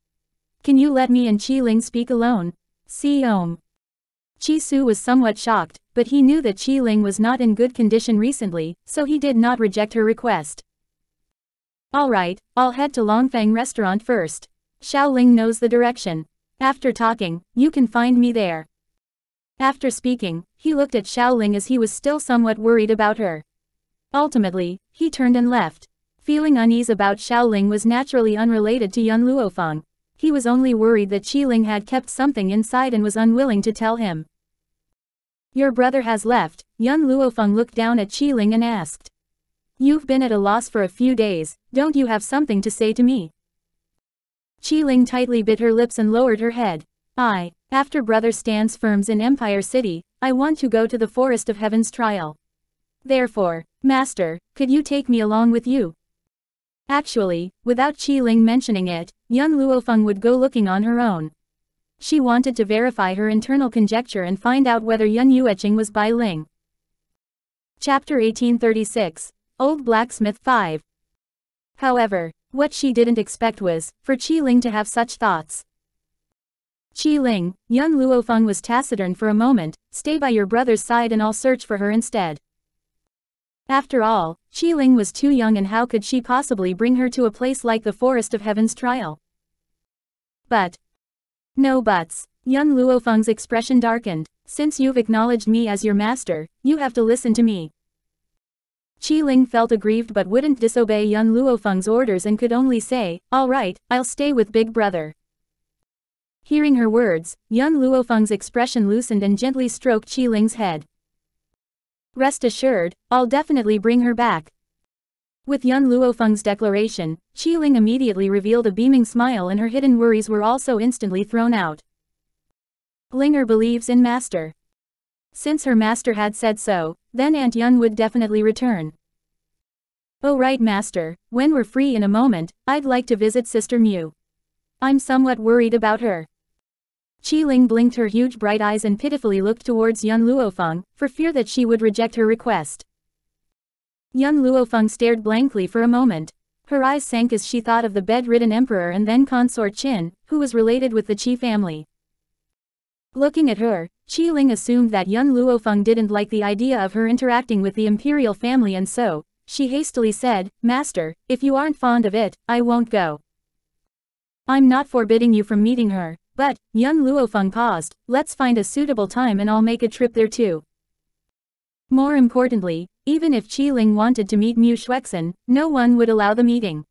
Can you let me and Qi Ling speak alone? Qi Su was somewhat shocked, but he knew that Qi Ling was not in good condition recently, so he did not reject her request. Alright, I'll head to Long Feng restaurant first. Xiao Ling knows the direction. After talking, you can find me there. After speaking, he looked at Xiao Ling as he was still somewhat worried about her. Ultimately, he turned and left. Feeling unease about Xiao Ling was naturally unrelated to young Luo Feng. He was only worried that Qi Ling had kept something inside and was unwilling to tell him. Your brother has left. Young Luo Feng looked down at Qi Ling and asked. You've been at a loss for a few days, don't you have something to say to me? Qi Ling tightly bit her lips and lowered her head. After brother stands firm in Empire City, I want to go to the Forest of Heaven's trial. Therefore, Master, could you take me along with you? Actually, without Qi Ling mentioning it, Yun Luofeng would go looking on her own. She wanted to verify her internal conjecture and find out whether Yun Yueqing was Bai Ling. Chapter 1836. Old Blacksmith 5. However, what she didn't expect was, for Qi Ling to have such thoughts. Qi Ling, Yun Luofeng was taciturn for a moment, stay by your brother's side and I'll search for her instead. After all, Qi Ling was too young and how could she possibly bring her to a place like the Forest of Heaven's trial? But. No buts. Yun Luofeng's expression darkened. Since you've acknowledged me as your master, you have to listen to me. Qi Ling felt aggrieved but wouldn't disobey Yun Luofeng's orders and could only say, all right, I'll stay with Big Brother. Hearing her words, Yun Luofeng's expression loosened and gently stroked Qi Ling's head. Rest assured, I'll definitely bring her back. With Yun Luofeng's declaration, Qi Ling immediately revealed a beaming smile and her hidden worries were also instantly thrown out. Linger believes in Master. Since her master had said so, then Aunt Yun would definitely return. Oh right Master, when we're free in a moment, I'd like to visit Sister Mu. I'm somewhat worried about her. Qi Ling blinked her huge bright eyes and pitifully looked towards Yun Luofeng, for fear that she would reject her request. Yun Luofeng stared blankly for a moment. Her eyes sank as she thought of the bedridden emperor and then consort Qin, who was related with the Qi family. Looking at her, Qi Ling assumed that Yun Luofeng didn't like the idea of her interacting with the imperial family and so, she hastily said, Master, if you aren't fond of it, I won't go. I'm not forbidding you from meeting her, but, Yun Luofeng paused, let's find a suitable time and I'll make a trip there too. More importantly, even if Qi Ling wanted to meet Mu Xuexin, no one would allow the meeting.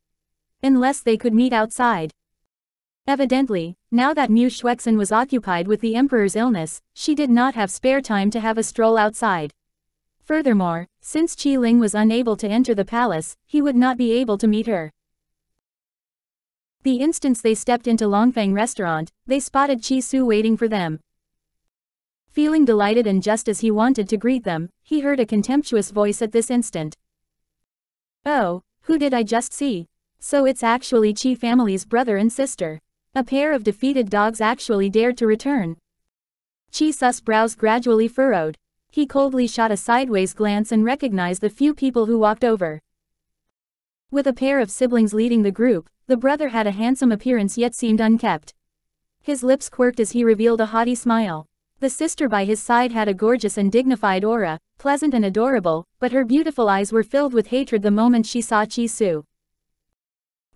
Unless they could meet outside. Evidently, now that Mu Xuexin was occupied with the emperor's illness, she did not have spare time to have a stroll outside. Furthermore, since Qi Ling was unable to enter the palace, he would not be able to meet her. The instant they stepped into Long Feng restaurant, they spotted Qi Su waiting for them. Feeling delighted and just as he wanted to greet them, he heard a contemptuous voice at this instant. Oh, who did I just see? So it's actually Qi family's brother and sister. A pair of defeated dogs actually dared to return. Qi Su's brows gradually furrowed. He coldly shot a sideways glance and recognized the few people who walked over. With a pair of siblings leading the group, the brother had a handsome appearance yet seemed unkempt. His lips quirked as he revealed a haughty smile. The sister by his side had a gorgeous and dignified aura, pleasant and adorable, but her beautiful eyes were filled with hatred the moment she saw Qi Su.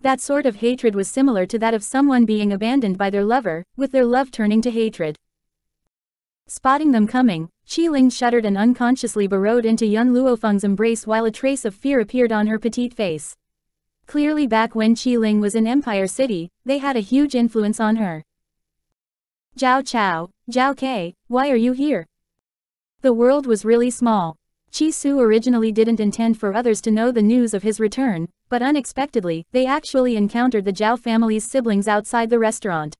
That sort of hatred was similar to that of someone being abandoned by their lover, with their love turning to hatred. Spotting them coming, Qi Ling shuddered and unconsciously burrowed into Yun Luofeng's embrace while a trace of fear appeared on her petite face. Clearly back when Qi Ling was in Empire City, they had a huge influence on her. Zhao Ke, why are you here? The world was really small. Qi Su originally didn't intend for others to know the news of his return, but unexpectedly, they actually encountered the Zhao family's siblings outside the restaurant.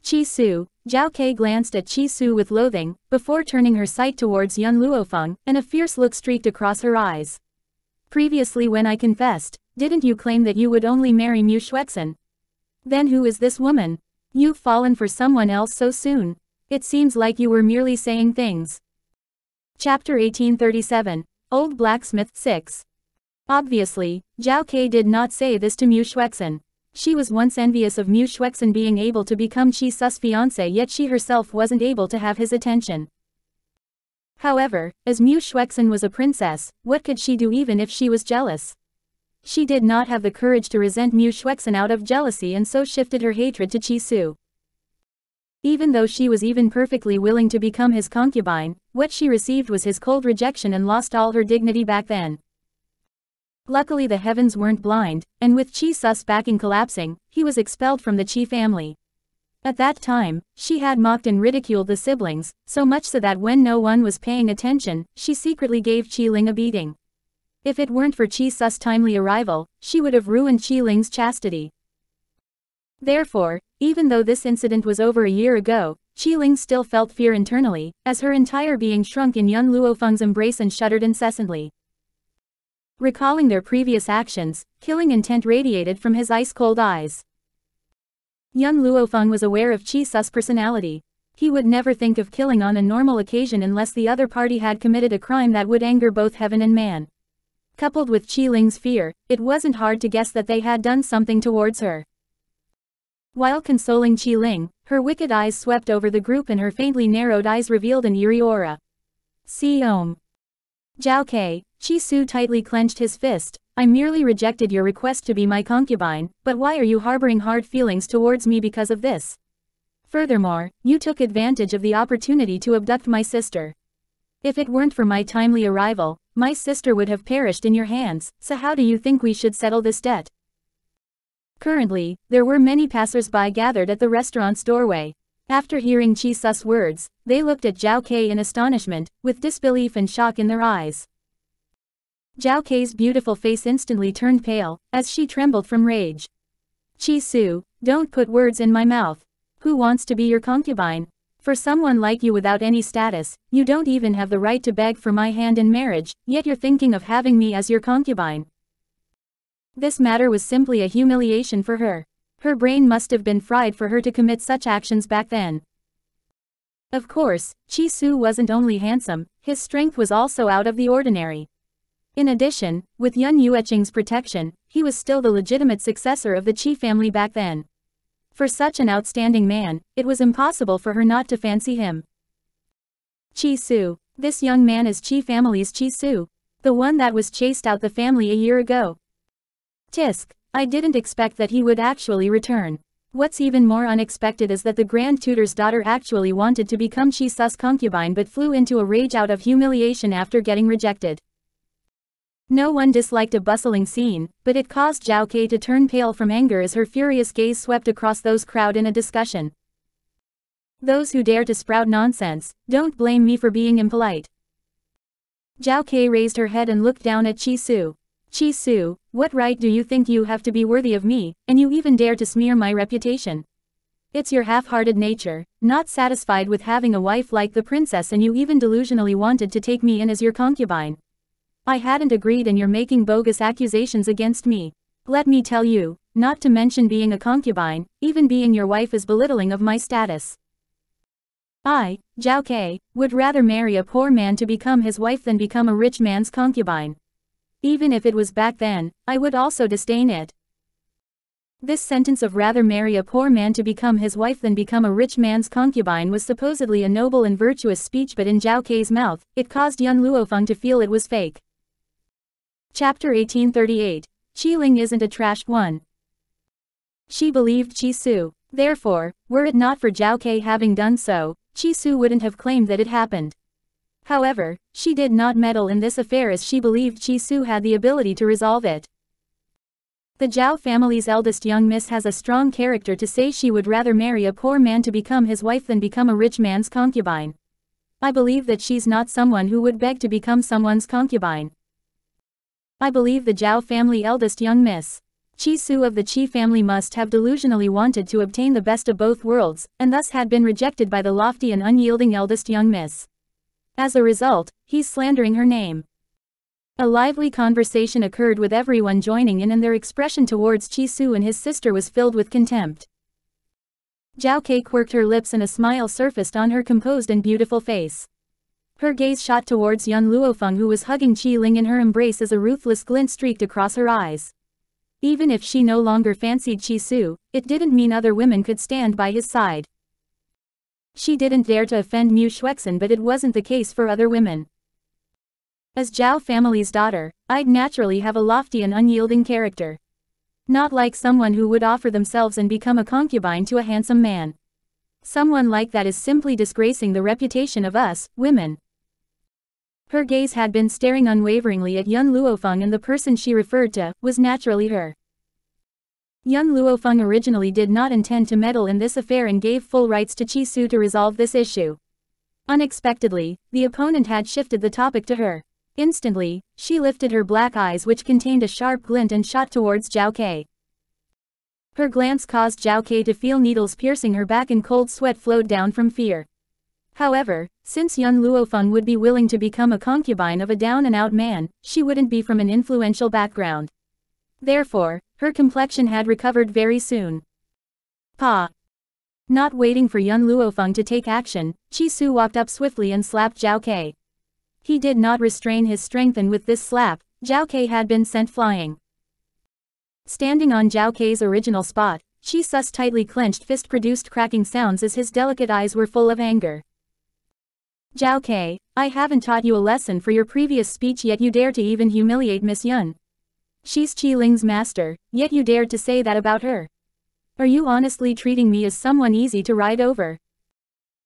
Zhao Ke glanced at Qi Su with loathing, before turning her sight towards Yun Luofeng, and a fierce look streaked across her eyes. Previously when I confessed, didn't you claim that you would only marry Mu Xuexin? Then who is this woman? You've fallen for someone else so soon. It seems like you were merely saying things. Chapter 1837. Old Blacksmith 6. Obviously, Zhao Ke did not say this to Mu Xuexin. She was once envious of Mu Xuexin being able to become Qi Su's fiance, yet she herself wasn't able to have his attention. However, as Mu Xuexin was a princess, what could she do even if she was jealous? She did not have the courage to resent Mu Xuexin out of jealousy and so shifted her hatred to Qi Su. Even though she was even perfectly willing to become his concubine, what she received was his cold rejection and lost all her dignity back then. Luckily the heavens weren't blind, and with Qi Su's backing collapsing, he was expelled from the Qi family. At that time, she had mocked and ridiculed the siblings, so much so that when no one was paying attention, she secretly gave Qi Ling a beating. If it weren't for Qi Su's timely arrival, she would have ruined Qi Ling's chastity. Therefore, even though this incident was over a year ago, Qi Ling still felt fear internally, as her entire being shrunk in Yun Luofeng's embrace and shuddered incessantly. Recalling their previous actions, killing intent radiated from his ice-cold eyes. Young Luo Feng was aware of Qi Su's personality. He would never think of killing on a normal occasion unless the other party had committed a crime that would anger both heaven and man. Coupled with Qi Ling's fear, it wasn't hard to guess that they had done something towards her. While consoling Qi Ling, her wicked eyes swept over the group and her faintly narrowed eyes revealed an eerie aura. See Om. Zhao Ke, Qi Su tightly clenched his fist. I merely rejected your request to be my concubine, but why are you harboring hard feelings towards me because of this? Furthermore, you took advantage of the opportunity to abduct my sister. If it weren't for my timely arrival, my sister would have perished in your hands, so how do you think we should settle this debt? Currently, there were many passers-by gathered at the restaurant's doorway. After hearing Qi Su's words, they looked at Zhao Ke in astonishment, with disbelief and shock in their eyes. Zhao Ke's beautiful face instantly turned pale, as she trembled from rage. Qi Su, don't put words in my mouth. Who wants to be your concubine? For someone like you without any status, you don't even have the right to beg for my hand in marriage, yet you're thinking of having me as your concubine. This matter was simply a humiliation for her. Her brain must have been fried for her to commit such actions back then. Of course, Qi Su wasn't only handsome, his strength was also out of the ordinary. In addition, with Yun Yueqing's protection, he was still the legitimate successor of the Qi family back then. For such an outstanding man, it was impossible for her not to fancy him. Qi Su. This young man is Qi family's Qi Su. The one that was chased out the family a year ago. Tisk. I didn't expect that he would actually return. What's even more unexpected is that the Grand Tutor's daughter actually wanted to become Qi Su's concubine but flew into a rage out of humiliation after getting rejected. No one disliked a bustling scene, but it caused Zhao Ke to turn pale from anger as her furious gaze swept across those crowd in a discussion. Those who dare to sprout nonsense, don't blame me for being impolite. Zhao Ke raised her head and looked down at Qi Su. Qi Su, what right do you think you have to be worthy of me, and you even dare to smear my reputation? It's your half-hearted nature, not satisfied with having a wife like the princess, and you even delusionally wanted to take me in as your concubine. I hadn't agreed and you're making bogus accusations against me. Let me tell you, not to mention being a concubine, even being your wife is belittling of my status. I, Zhao Ke, would rather marry a poor man to become his wife than become a rich man's concubine. Even if it was back then, I would also disdain it. This sentence of rather marry a poor man to become his wife than become a rich man's concubine was supposedly a noble and virtuous speech, but in Zhao Ke's mouth, it caused young Luo Feng to feel it was fake. Chapter 1838. Qi Ling isn't a trash one. She believed Qi Su. Therefore, were it not for Zhao Ke having done so, Qi Su wouldn't have claimed that it happened. However, she did not meddle in this affair as she believed Qi Su had the ability to resolve it. The Zhao family's eldest young miss has a strong character to say she would rather marry a poor man to become his wife than become a rich man's concubine. I believe that she's not someone who would beg to become someone's concubine. I believe the Zhao family eldest young miss. Qi Su of the Qi family must have delusionally wanted to obtain the best of both worlds, and thus had been rejected by the lofty and unyielding eldest young miss. As a result, he's slandering her name. A lively conversation occurred with everyone joining in, and their expression towards Qi Su and his sister was filled with contempt. Zhao Ke quirked her lips and a smile surfaced on her composed and beautiful face. Her gaze shot towards young Luo Feng, who was hugging Qi Ling in her embrace, as a ruthless glint streaked across her eyes. Even if she no longer fancied Qi Su, it didn't mean other women could stand by his side. She didn't dare to offend Mu Shuexin, but it wasn't the case for other women. As Zhao family's daughter, I'd naturally have a lofty and unyielding character. Not like someone who would offer themselves and become a concubine to a handsome man. Someone like that is simply disgracing the reputation of us, women. Her gaze had been staring unwaveringly at young Luo Feng, and the person she referred to was naturally her. Young Luo Feng originally did not intend to meddle in this affair and gave full rights to Qi Su to resolve this issue. Unexpectedly, the opponent had shifted the topic to her. Instantly, she lifted her black eyes, which contained a sharp glint, and shot towards Zhao Ke. Her glance caused Zhao Ke to feel needles piercing her back and cold sweat flowed down from fear. However, since young Luo Feng would be willing to become a concubine of a down-and-out man, she wouldn't be from an influential background. Therefore, her complexion had recovered very soon. Pa! Not waiting for young Luo Feng to take action, Qi Su walked up swiftly and slapped Xiao Qi. He did not restrain his strength, and with this slap, Xiao Qi had been sent flying. Standing on Xiao Qi's original spot, Qi Su's tightly clenched fist produced cracking sounds as his delicate eyes were full of anger. Xiao Qi, I haven't taught you a lesson for your previous speech, yet you dare to even humiliate Miss Yun. She's Qi Ling's master, yet you dared to say that about her. Are you honestly treating me as someone easy to ride over?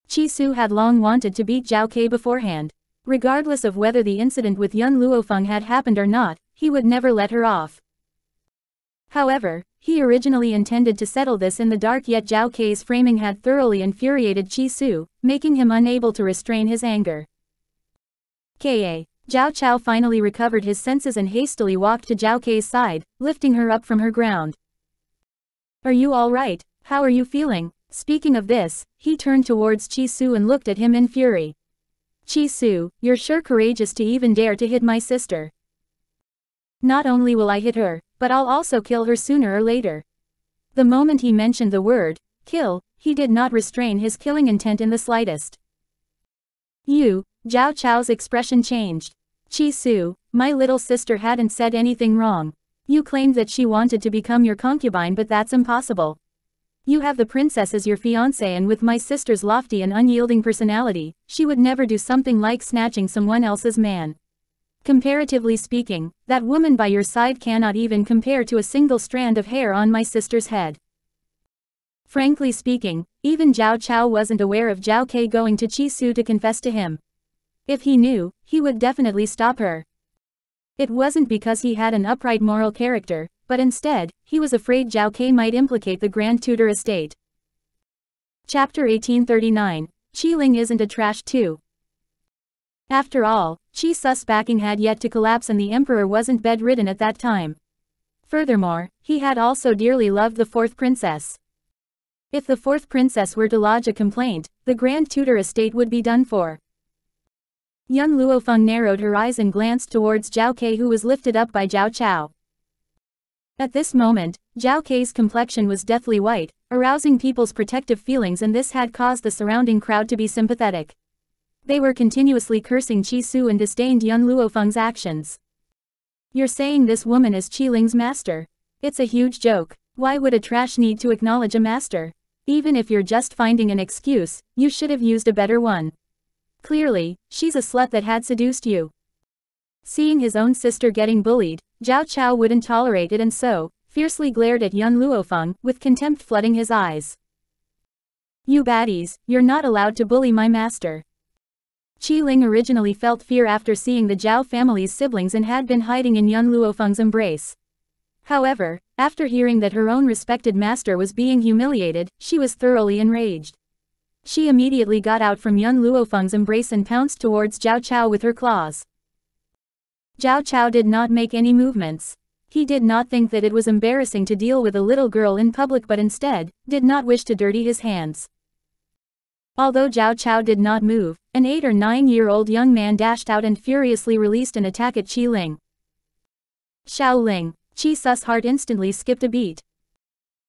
Qi Su had long wanted to beat Xiao Qi beforehand. Regardless of whether the incident with young Luo Feng had happened or not, he would never let her off. However, he originally intended to settle this in the dark, yet Xiao Qi's framing had thoroughly infuriated Qi Su, making him unable to restrain his anger. Ka. Zhao Chao finally recovered his senses and hastily walked to Xiao Qi's side, lifting her up from her ground. Are you all right? How are you feeling? Speaking of this, he turned towards Qi Su and looked at him in fury. Qi Su, you're sure courageous to even dare to hit my sister. Not only will I hit her, but I'll also kill her sooner or later. The moment he mentioned the word, kill, he did not restrain his killing intent in the slightest. You, Zhao Chao's expression changed. Qi Su, my little sister hadn't said anything wrong. You claimed that she wanted to become your concubine, but that's impossible. You have the princess as your fiance, and with my sister's lofty and unyielding personality, she would never do something like snatching someone else's man. Comparatively speaking, that woman by your side cannot even compare to a single strand of hair on my sister's head. Frankly speaking, even Zhao Chao wasn't aware of Xiao Qi going to Qi Su to confess to him. If he knew, he would definitely stop her. It wasn't because he had an upright moral character, but instead, he was afraid Xiao Qi might implicate the Grand Tutor estate. Chapter 1839, Qi Ling isn't a trash too. After all, Qi Su's backing had yet to collapse and the emperor wasn't bedridden at that time. Furthermore, he had also dearly loved the fourth princess. If the fourth princess were to lodge a complaint, the Grand Tutor estate would be done for. Young Luo Feng narrowed her eyes and glanced towards Xiao Qi, who was lifted up by Zhao Chao. At this moment, Xiao Qi's complexion was deathly white, arousing people's protective feelings, and this had caused the surrounding crowd to be sympathetic. They were continuously cursing Qi Su and disdained young Luo Feng's actions. You're saying this woman is Qi Ling's master? It's a huge joke. Why would a trash need to acknowledge a master? Even if you're just finding an excuse, you should have used a better one. Clearly, she's a slut that had seduced you. Seeing his own sister getting bullied, Zhao Chao wouldn't tolerate it and so, fiercely glared at young Luo Feng, with contempt flooding his eyes. You baddies, you're not allowed to bully my master. Qi Ling originally felt fear after seeing the Zhao family's siblings and had been hiding in young Luo Feng's embrace. However, after hearing that her own respected master was being humiliated, she was thoroughly enraged. She immediately got out from young Luo Feng's embrace and pounced towards Zhao Chao with her claws. Zhao Chao did not make any movements. He did not think that it was embarrassing to deal with a little girl in public, but instead, did not wish to dirty his hands. Although Zhao Chao did not move, an 8 or 9-year-old young man dashed out and furiously released an attack at Qi Ling. Xiao Ling, Qi Su's heart instantly skipped a beat.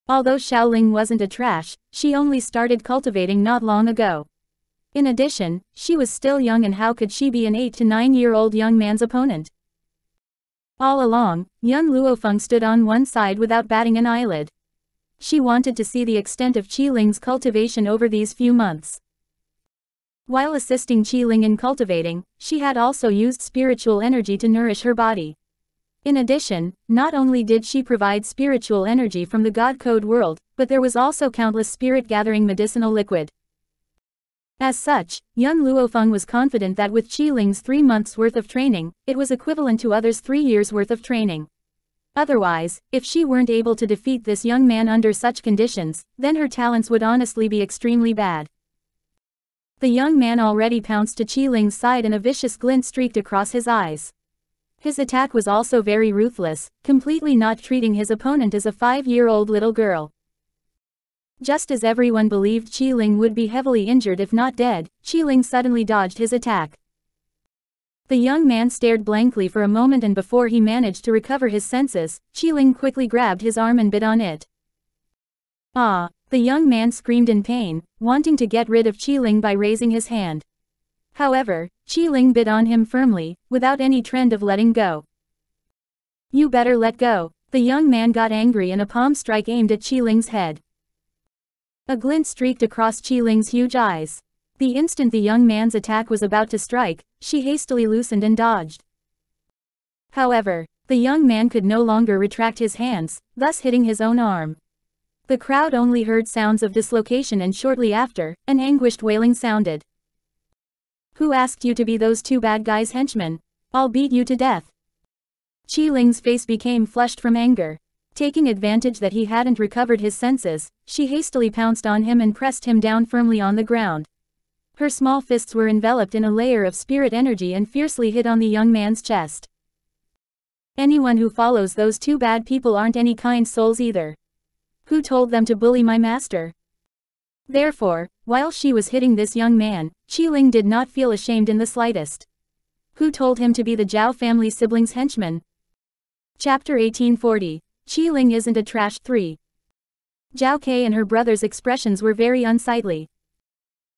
Although Xiao Ling wasn't a trash, she only started cultivating not long ago. In addition, she was still young, and how could she be an 8 to 9-year-old young man's opponent? All along, young Luo Feng stood on one side without batting an eyelid. She wanted to see the extent of Qi Ling's cultivation over these few months. While assisting Qi Ling in cultivating, she had also used spiritual energy to nourish her body. In addition, not only did she provide spiritual energy from the God Code world, but there was also countless spirit-gathering medicinal liquid. As such, young Luo Feng was confident that with Qi Ling's 3 months' worth of training, it was equivalent to others' 3 years' worth of training. Otherwise, if she weren't able to defeat this young man under such conditions, then her talents would honestly be extremely bad. The young man already pounced to Qi Ling's side and a vicious glint streaked across his eyes. His attack was also very ruthless, completely not treating his opponent as a 5-year-old little girl. Just as everyone believed Qi Ling would be heavily injured if not dead, Qi Ling suddenly dodged his attack. The young man stared blankly for a moment, and before he managed to recover his senses, Qi Ling quickly grabbed his arm and bit on it. Ah! The The young man screamed in pain, wanting to get rid of Qiling by raising his hand. However, Qiling bit on him firmly, without any trend of letting go. You better let go. The young man got angry and a palm strike aimed at Qiling's head. A glint streaked across Qiling's huge eyes. The instant the young man's attack was about to strike, she hastily loosened and dodged. However, the young man could no longer retract his hands, thus hitting his own arm. The crowd only heard sounds of dislocation, and shortly after, an anguished wailing sounded. Who asked you to be those two bad guys' henchmen? I'll beat you to death. Qiling's face became flushed from anger. Taking advantage that he hadn't recovered his senses, she hastily pounced on him and pressed him down firmly on the ground. Her small fists were enveloped in a layer of spirit energy and fiercely hit on the young man's chest. Anyone who follows those two bad people aren't any kind souls either. Who told them to bully my master? Therefore, while she was hitting this young man, Qiling did not feel ashamed in the slightest. Who told him to be the Zhao family siblings' henchman? Chapter 1840. Qiling isn't a trash. 3. Xiao Qi and her brother's expressions were very unsightly.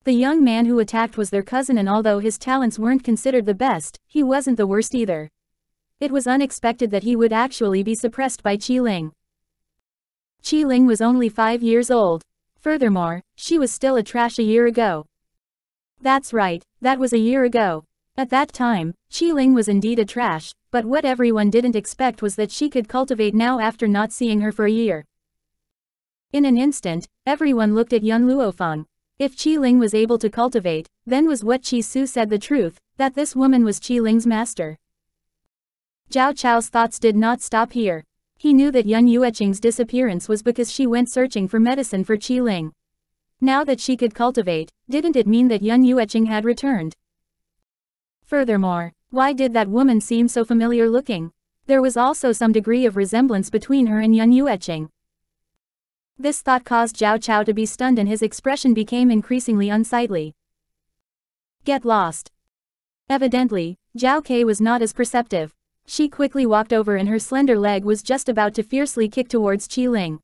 The young man who attacked was their cousin, and although his talents weren't considered the best, he wasn't the worst either. It was unexpected that he would actually be suppressed by Qiling. Qiling was only 5 years old. Furthermore, she was still a trash a year ago. That's right, that was a year ago. At that time, Qiling was indeed a trash, but what everyone didn't expect was that she could cultivate now after not seeing her for a year. In an instant, everyone looked at young Luo Feng. If Qiling was able to cultivate, then was what Qi Su said the truth, that this woman was Qiling's master. Zhao Chao's thoughts did not stop here. He knew that Yun Yueqing's disappearance was because she went searching for medicine for Qiling. Now that she could cultivate, didn't it mean that Yun Yueqing had returned? Furthermore, why did that woman seem so familiar looking? There was also some degree of resemblance between her and Yun Yueqing. This thought caused Zhao Chao to be stunned, and his expression became increasingly unsightly. Get lost. Evidently, Xiao Qi was not as perceptive. She quickly walked over and her slender leg was just about to fiercely kick towards Qiling.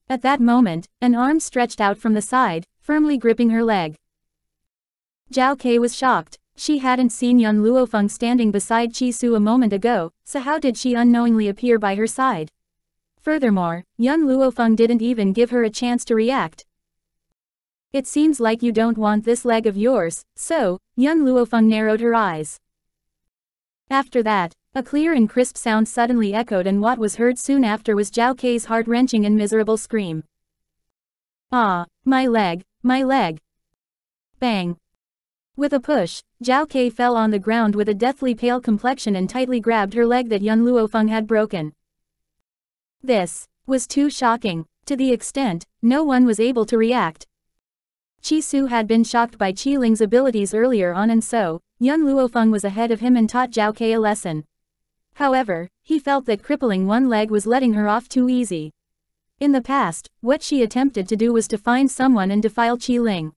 At that moment, an arm stretched out from the side, firmly gripping her leg. Xiao Qi was shocked. She hadn't seen Yun Luo Feng standing beside Qi Su a moment ago, so how did she unknowingly appear by her side? Furthermore, Yun Luo Feng didn't even give her a chance to react. It seems like you don't want this leg of yours, so, Yun Luo Feng narrowed her eyes. After that, a clear and crisp sound suddenly echoed, and what was heard soon after was Xiao Qi's heart-wrenching and miserable scream. Ah, my leg, my leg. Bang. With a push, Xiao Qi fell on the ground with a deathly pale complexion and tightly grabbed her leg that Yun Luo Feng had broken. This was too shocking, to the extent no one was able to react. Qi Su had been shocked by Qiling's abilities earlier on, and so, Yun Luo Feng was ahead of him and taught Xiao Qi a lesson. However, he felt that crippling one leg was letting her off too easy. In the past, what she attempted to do was to find someone and defile Qiling.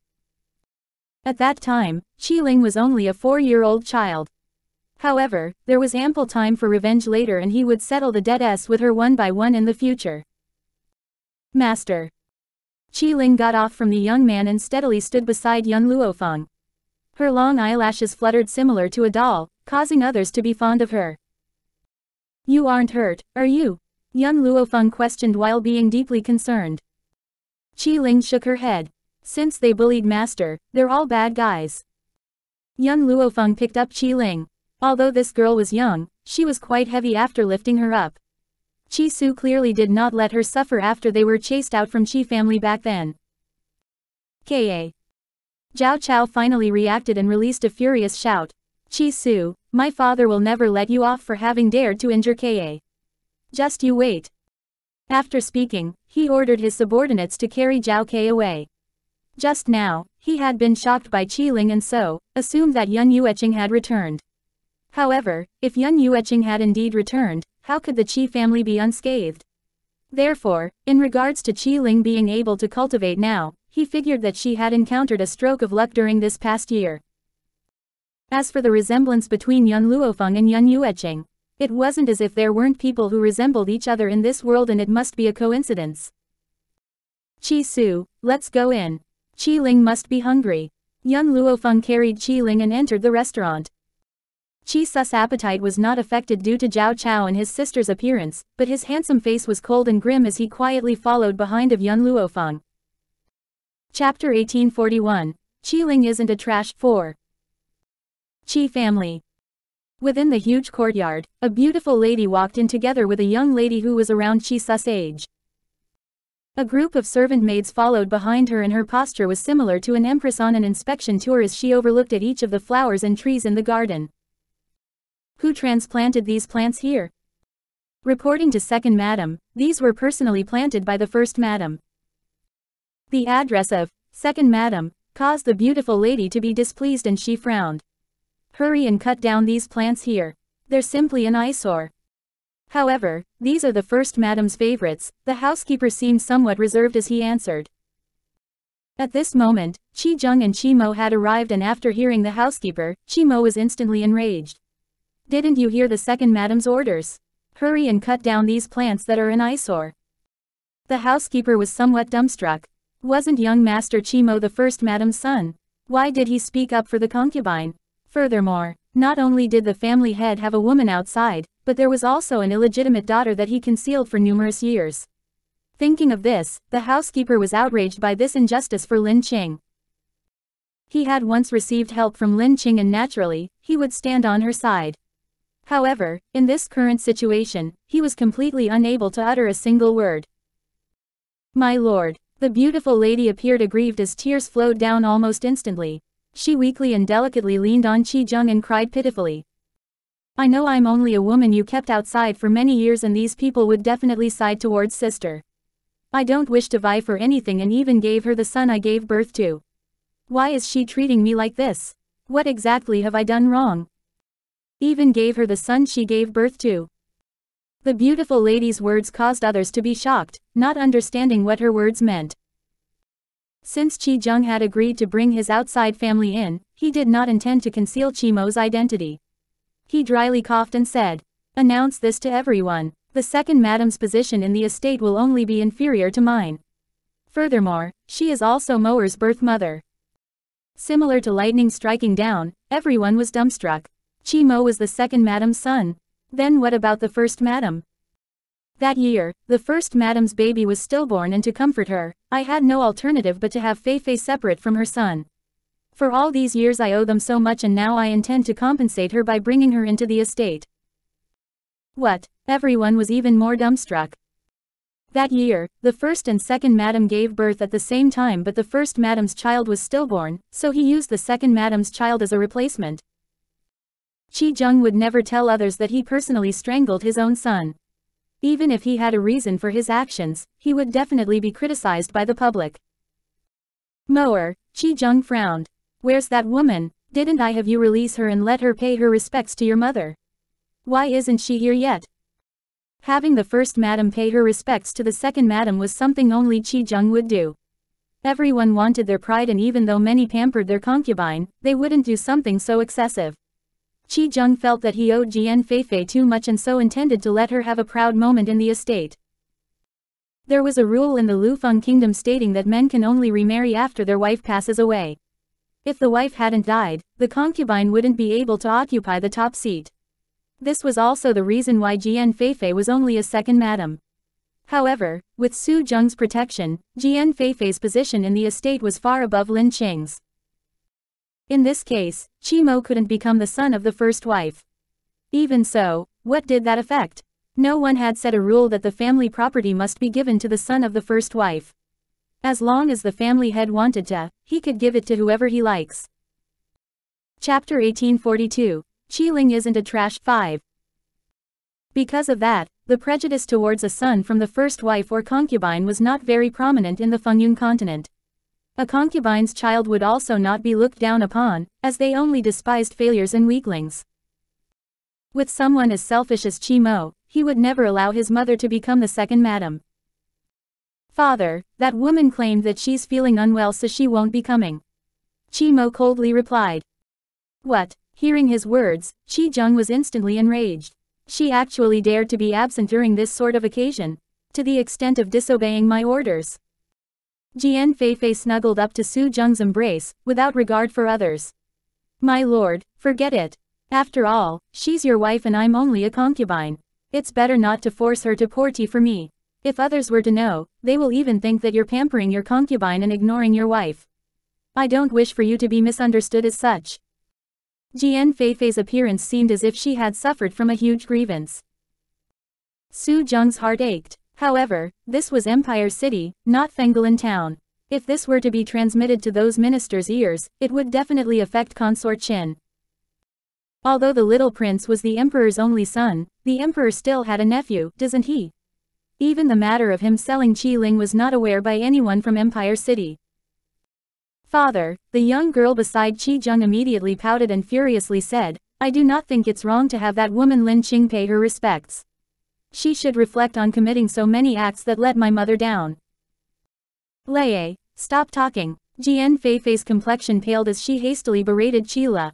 At that time, Qiling was only a 4-year-old child. However, there was ample time for revenge later, and he would settle the debts with her one by one in the future. Master. Qiling got off from the young man and steadily stood beside Yun Luo Feng. Her long eyelashes fluttered similar to a doll, causing others to be fond of her. You aren't hurt, are you? Yun Luo Feng questioned while being deeply concerned. Qiling shook her head. Since they bullied Master, they're all bad guys. Yun Luo Feng picked up Qiling. Although this girl was young, she was quite heavy after lifting her up. Qi Su clearly did not let her suffer after they were chased out from Qi family back then. Ka. Zhao Chao finally reacted and released a furious shout. Qi Su, my father will never let you off for having dared to injure Ka. Just you wait. After speaking, he ordered his subordinates to carry Xiao Qi away. Just now, he had been shocked by Qiling and so, assumed that Yun Yueqing had returned. However, if Yun Yueqing had indeed returned, how could the Qi family be unscathed? Therefore, in regards to Qiling being able to cultivate now, he figured that she had encountered a stroke of luck during this past year. As for the resemblance between Yun Luo Feng and Yun Yueqing, it wasn't as if there weren't people who resembled each other in this world, and it must be a coincidence. Qi Su, let's go in. Qi Ling must be hungry. Young Luo Feng carried Qi Ling and entered the restaurant. Qi Su's appetite was not affected due to Zhao Chao and his sister's appearance, but his handsome face was cold and grim as he quietly followed behind of young Luo Feng. Chapter 1841. Qi Ling isn't a trash. 4. Qi family. Within the huge courtyard, a beautiful lady walked in together with a young lady who was around Qi Su's age. A group of servant maids followed behind her and her posture was similar to an empress on an inspection tour as she overlooked at each of the flowers and trees in the garden. Who transplanted these plants here? Reporting to Second Madam, these were personally planted by the First Madam. The address of Second Madam caused the beautiful lady to be displeased and she frowned. Hurry and cut down these plants here. They're simply an eyesore. However, these are the First Madam's favorites. The housekeeper seemed somewhat reserved as he answered. At this moment, Qi Zheng and Qi Mo had arrived and after hearing the housekeeper, Qi Mo was instantly enraged. Didn't you hear the Second Madam's orders? Hurry and cut down these plants that are an eyesore. The housekeeper was somewhat dumbstruck. Wasn't young Master Qi Mo the First Madam's son? Why did he speak up for the concubine? Furthermore, not only did the family head have a woman outside, but there was also an illegitimate daughter that he concealed for numerous years. Thinking of this, the housekeeper was outraged by this injustice for Lin Qing. He had once received help from Lin Qing and naturally, he would stand on her side. However, in this current situation, he was completely unable to utter a single word. My lord, the beautiful lady appeared aggrieved as tears flowed down almost instantly. She weakly and delicately leaned on Qi Zheng and cried pitifully. I know I'm only a woman you kept outside for many years and these people would definitely side towards sister. I don't wish to vie for anything and even gave her the son I gave birth to. Why is she treating me like this? What exactly have I done wrong? Even gave her the son she gave birth to. The beautiful lady's words caused others to be shocked, not understanding what her words meant. Since Qi Zheng had agreed to bring his outside family in, he did not intend to conceal Qi Mo's identity. He dryly coughed and said, announce this to everyone. The Second Madam's position in the estate will only be inferior to mine. Furthermore, she is also Moer's birth mother. Similar to lightning striking down, everyone was dumbstruck. Qi Mo was the Second Madam's son. Then what about the First Madam? That year, the First Madam's baby was stillborn and to comfort her, I had no alternative but to have Fei Fei separate from her son. For all these years I owe them so much and now I intend to compensate her by bringing her into the estate. What? Everyone was even more dumbstruck. That year, the First and Second Madam gave birth at the same time but the First Madam's child was stillborn, so he used the Second Madam's child as a replacement. Qi Zheng would never tell others that he personally strangled his own son. Even if he had a reason for his actions, he would definitely be criticized by the public. Moer, Qi Zheng frowned. Where's that woman? Didn't I have you release her and let her pay her respects to your mother? Why isn't she here yet? Having the First Madam pay her respects to the Second Madam was something only Qi Zheng would do. Everyone wanted their pride and even though many pampered their concubine, they wouldn't do something so excessive. Qi Zheng felt that he owed Jian Feifei too much and so intended to let her have a proud moment in the estate. There was a rule in the Luo Feng kingdom stating that men can only remarry after their wife passes away. If the wife hadn't died, the concubine wouldn't be able to occupy the top seat. This was also the reason why Jian Feifei was only a second madam. However, with Su Zheng's protection, Jian Feifei's position in the estate was far above Lin Qing's. In this case, Qi Mo couldn't become the son of the first wife. Even so, what did that affect? No one had set a rule that the family property must be given to the son of the first wife. As long as the family head wanted to, he could give it to whoever he likes. Chapter 1842, Qi Ling isn't a trash. 5. Because of that, the prejudice towards a son from the first wife or concubine was not very prominent in the Fengyun continent. A concubine's child would also not be looked down upon, as they only despised failures and weaklings. With someone as selfish as Qi Mo, he would never allow his mother to become the second madam. Father, that woman claimed that she's feeling unwell so she won't be coming. Qi Mo coldly replied. What? Hearing his words, Qi Zheng was instantly enraged. She actually dared to be absent during this sort of occasion, to the extent of disobeying my orders. Jian Feifei snuggled up to Su Zheng's embrace, without regard for others. My lord, forget it. After all, she's your wife and I'm only a concubine. It's better not to force her to pour tea for me. If others were to know, they will even think that you're pampering your concubine and ignoring your wife. I don't wish for you to be misunderstood as such. Jian Feifei's appearance seemed as if she had suffered from a huge grievance. Su Zheng's heart ached. However, this was Empire City, not Fenglan Town. If this were to be transmitted to those ministers' ears, it would definitely affect Consort Qin. Although the little prince was the emperor's only son, the emperor still had a nephew, doesn't he? Even the matter of him selling Qi Ling was not aware by anyone from Empire City. Father, the young girl beside Qi Zheng immediately pouted and furiously said, I do not think it's wrong to have that woman Lin Qing pay her respects. She should reflect on committing so many acts that let my mother down. Lei, stop talking. Jian Feifei's complexion paled as she hastily berated Qila.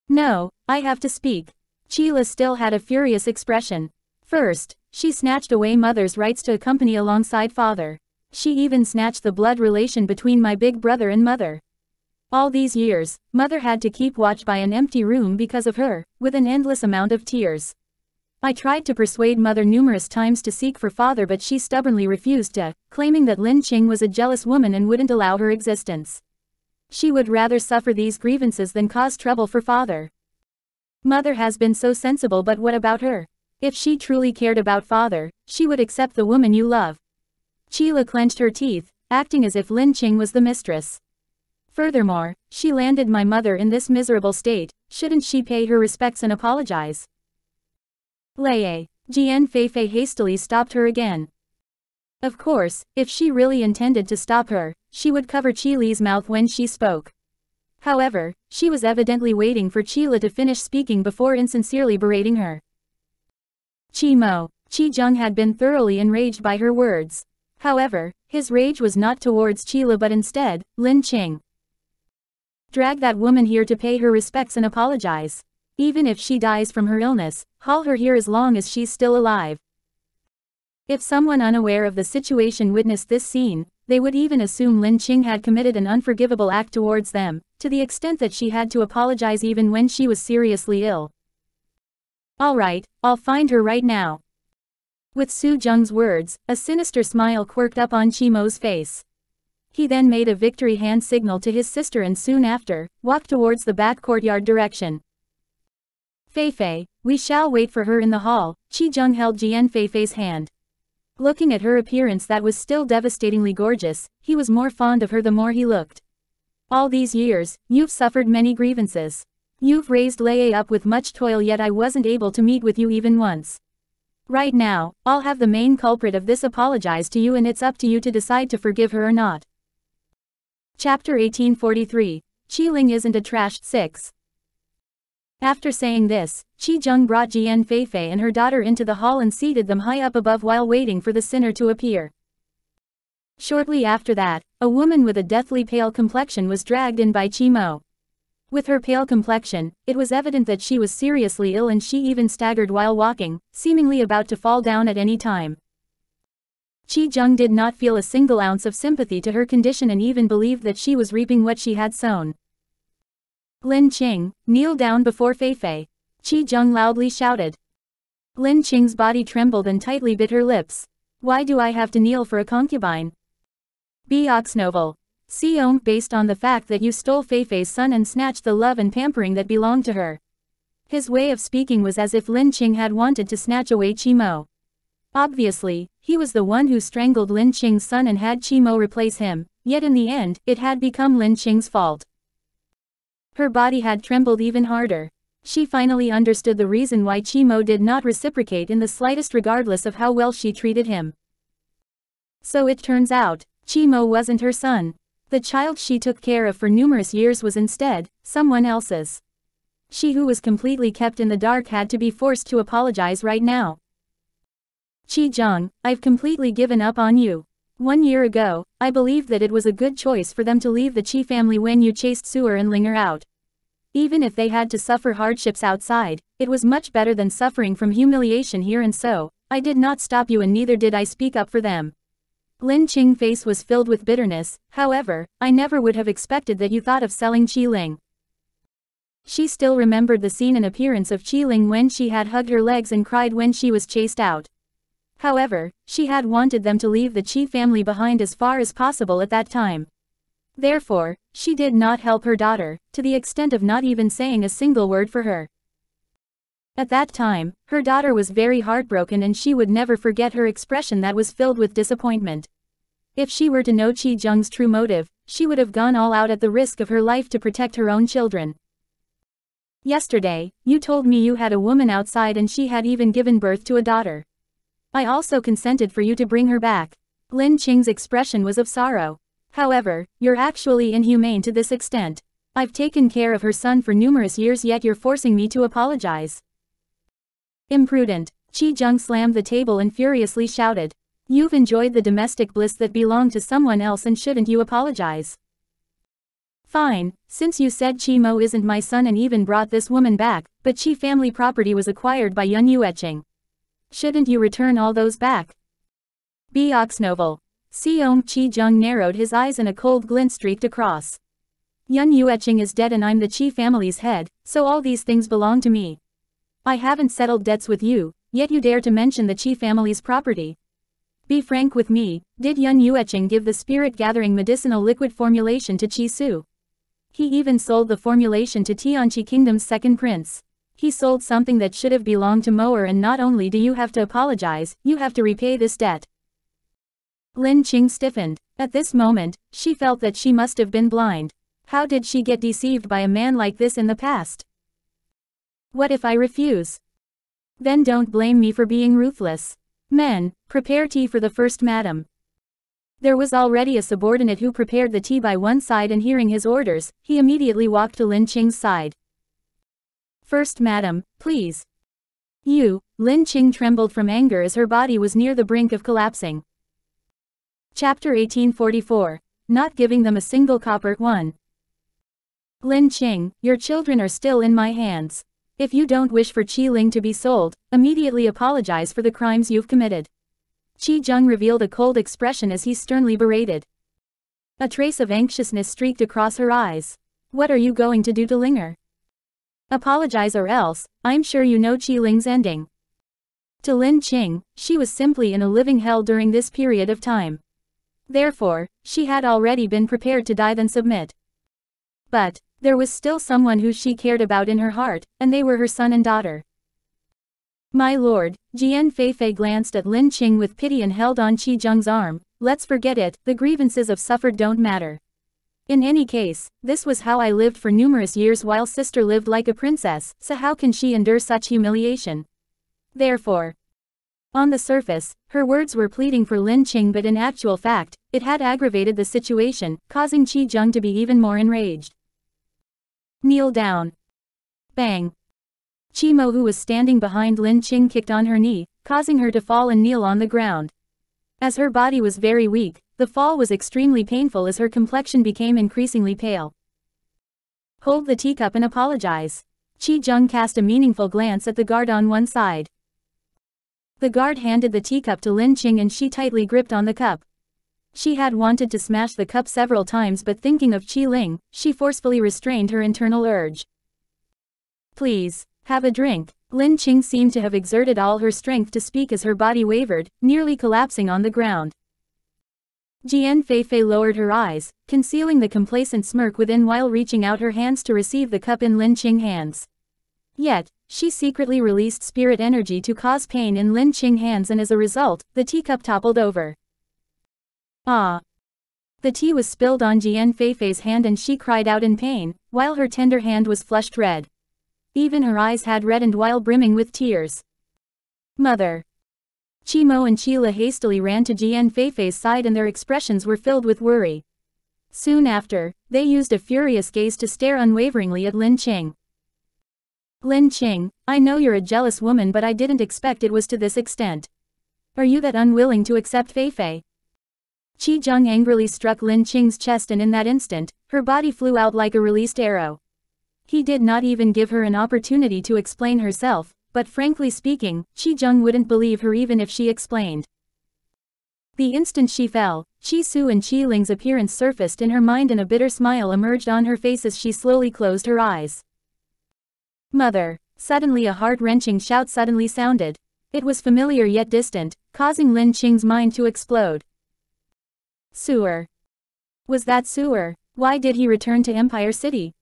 No, I have to speak. Qila still had a furious expression. First, she snatched away mother's rights to accompany alongside father. She even snatched the blood relation between my big brother and mother. All these years, mother had to keep watch by an empty room because of her, with an endless amount of tears. I tried to persuade mother numerous times to seek for father, but she stubbornly refused to, claiming that Lin Qing was a jealous woman and wouldn't allow her existence. She would rather suffer these grievances than cause trouble for father. Mother has been so sensible, but what about her? If she truly cared about father, she would accept the woman you love. Qila clenched her teeth, acting as if Lin Qing was the mistress. Furthermore, she landed my mother in this miserable state, shouldn't she pay her respects and apologize? Lei, Jian Feifei hastily stopped her again. Of course, if she really intended to stop her, she would cover Qili's mouth when she spoke. However, she was evidently waiting for Qila to finish speaking before insincerely berating her. Qi Zheng had been thoroughly enraged by her words. However, his rage was not towards Qila but instead, Lin Qing. Drag that woman here to pay her respects and apologize. Even if she dies from her illness, haul her here as long as she's still alive. If someone unaware of the situation witnessed this scene, they would even assume Lin Qing had committed an unforgivable act towards them, to the extent that she had to apologize even when she was seriously ill. Alright, I'll find her right now. With Su Zheng's words, a sinister smile quirked up on Qimo's face. He then made a victory hand signal to his sister and soon after, walked towards the back courtyard direction. Feifei, we shall wait for her in the hall. Qi Zheng held Jian Feifei's hand. Looking at her appearance that was still devastatingly gorgeous, he was more fond of her the more he looked. All these years, you've suffered many grievances. You've raised Lei up with much toil, yet I wasn't able to meet with you even once. Right now, I'll have the main culprit of this apologize to you and it's up to you to decide to forgive her or not. Chapter 1843, Qi Ling isn't a trash. 6. After saying this, Qi Zheng brought Jian Feifei and her daughter into the hall and seated them high up above while waiting for the sinner to appear. Shortly after that, a woman with a deathly pale complexion was dragged in by Qimo. With her pale complexion, it was evident that she was seriously ill and she even staggered while walking, seemingly about to fall down at any time. Qi Zheng did not feel a single ounce of sympathy to her condition and even believed that she was reaping what she had sown. Lin Qing, kneel down before Feifei. Qi Zheng loudly shouted. Lin Qing's body trembled and tightly bit her lips. Why do I have to kneel for a concubine? Novel. Based on the fact that you stole Feifei's son and snatched the love and pampering that belonged to her. His way of speaking was as if Lin Qing had wanted to snatch away Qimo. Obviously, he was the one who strangled Lin Qing's son and had Qimo replace him, yet in the end, it had become Lin Qing's fault. Her body had trembled even harder. She finally understood the reason why Qimo did not reciprocate in the slightest regardless of how well she treated him. So it turns out, Qimo wasn't her son. The child she took care of for numerous years was instead, someone else's. She who was completely kept in the dark had to be forced to apologize right now. Qi Zheng, I've completely given up on you. 1 year ago, I believed that it was a good choice for them to leave the Qi family when you chased Su'er and Linger out. Even if they had to suffer hardships outside, it was much better than suffering from humiliation here, and so, I did not stop you and neither did I speak up for them. Lin Qing's face was filled with bitterness. However, I never would have expected that you thought of selling Qi Ling. She still remembered the scene and appearance of Qi Ling when she had hugged her legs and cried when she was chased out. However, she had wanted them to leave the Qi family behind as far as possible at that time. Therefore, she did not help her daughter, to the extent of not even saying a single word for her. At that time, her daughter was very heartbroken and she would never forget her expression that was filled with disappointment. If she were to know Qi Zheng's true motive, she would have gone all out at the risk of her life to protect her own children. Yesterday, you told me you had a woman outside and she had even given birth to a daughter. I also consented for you to bring her back. Lin Qing's expression was of sorrow. However, you're actually inhumane to this extent. I've taken care of her son for numerous years yet you're forcing me to apologize. Imprudent. Qi Zheng slammed the table and furiously shouted. You've enjoyed the domestic bliss that belonged to someone else and shouldn't you apologize? Fine, since you said Qi Mo isn't my son and even brought this woman back, but Qi family property was acquired by Yun Yueqing. Shouldn't you return all those back? Novel. Xiong Qi Zheng narrowed his eyes and a cold glint streaked across. Yun Yueqing is dead and I'm the Qi family's head, so all these things belong to me. I haven't settled debts with you, yet you dare to mention the Qi family's property. Be frank with me, did Yun Yueqing give the spirit-gathering medicinal liquid formulation to Qi Su? He even sold the formulation to Tianqi Kingdom's second prince. He sold something that should have belonged to Moer and not only do you have to apologize, you have to repay this debt. Lin Qing stiffened. At this moment, she felt that she must have been blind. How did she get deceived by a man like this in the past? What if I refuse? Then don't blame me for being ruthless. Men, prepare tea for the first madam. There was already a subordinate who prepared the tea by one side and hearing his orders, he immediately walked to Lin Qing's side. First madam, please. You, Lin Qing trembled from anger as her body was near the brink of collapsing. Chapter 1844. Not giving them a single copper. 1. Lin Qing, your children are still in my hands. If you don't wish for Qi Ling to be sold, immediately apologize for the crimes you've committed. Qi Zheng revealed a cold expression as he sternly berated. A trace of anxiousness streaked across her eyes. What are you going to do to Linger? Apologize or else, I'm sure you know Qi Ling's ending. To Lin Qing, she was simply in a living hell during this period of time. Therefore, she had already been prepared to die than submit. But, there was still someone who she cared about in her heart, and they were her son and daughter. My lord, Jian Feifei glanced at Lin Qing with pity and held on Qi Zheng's arm. Let's forget it, the grievances I've suffered don't matter. In any case, this was how I lived for numerous years while sister lived like a princess, so how can she endure such humiliation? Therefore, on the surface, her words were pleading for Lin Qing but in actual fact, it had aggravated the situation, causing Qi Zheng to be even more enraged. Kneel down. Bang. Qi Mo who was standing behind Lin Qing kicked on her knee, causing her to fall and kneel on the ground. As her body was very weak, the fall was extremely painful as her complexion became increasingly pale. Hold the teacup and apologize. Qi Zheng cast a meaningful glance at the guard on one side. The guard handed the teacup to Lin Qing and she tightly gripped on the cup. She had wanted to smash the cup several times but thinking of Qi Ling, she forcefully restrained her internal urge. Please, have a drink. Lin Qing seemed to have exerted all her strength to speak as her body wavered, nearly collapsing on the ground. Jian Feifei lowered her eyes, concealing the complacent smirk within while reaching out her hands to receive the cup in Lin Qing's hands. Yet, she secretly released spirit energy to cause pain in Lin Qing's hands and as a result, the teacup toppled over. Ah! The tea was spilled on Jian Feifei's hand and she cried out in pain, while her tender hand was flushed red. Even her eyes had reddened while brimming with tears. Mother! Qi Mo and Qi Le hastily ran to Jian Feifei's side and their expressions were filled with worry. Soon after, they used a furious gaze to stare unwaveringly at Lin Qing. Lin Qing, I know you're a jealous woman but I didn't expect it was to this extent. Are you that unwilling to accept Feifei? Qi Zheng angrily struck Lin Qing's chest and in that instant, her body flew out like a released arrow. He did not even give her an opportunity to explain herself, but frankly speaking, Qi Zheng wouldn't believe her even if she explained. The instant she fell, Qi Su and Qi Ling's appearance surfaced in her mind and a bitter smile emerged on her face as she slowly closed her eyes. Mother! Suddenly a heart-wrenching shout suddenly sounded. It was familiar yet distant, causing Lin Qing's mind to explode. Sewer. Was that Sewer? Why did he return to Empire City?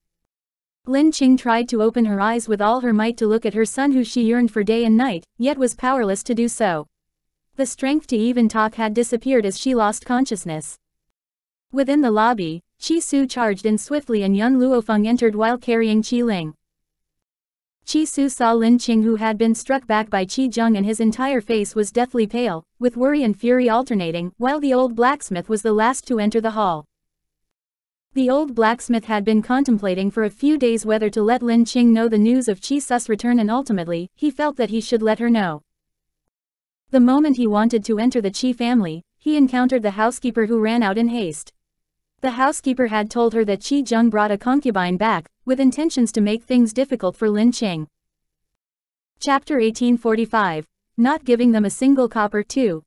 Lin Qing tried to open her eyes with all her might to look at her son who she yearned for day and night, yet was powerless to do so. The strength to even talk had disappeared as she lost consciousness. Within the lobby, Qi Su charged in swiftly and young Luo Feng entered while carrying Qi Ling. Qi Su saw Lin Qing who had been struck back by Qi Zheng and his entire face was deathly pale, with worry and fury alternating, while the old blacksmith was the last to enter the hall. The old blacksmith had been contemplating for a few days whether to let Lin Qing know the news of Qi Su's return and ultimately, he felt that he should let her know. The moment he wanted to enter the Qi family, he encountered the housekeeper who ran out in haste. The housekeeper had told her that Qi Zheng brought a concubine back, with intentions to make things difficult for Lin Qing. Chapter 1845. Not giving them a single copper 2.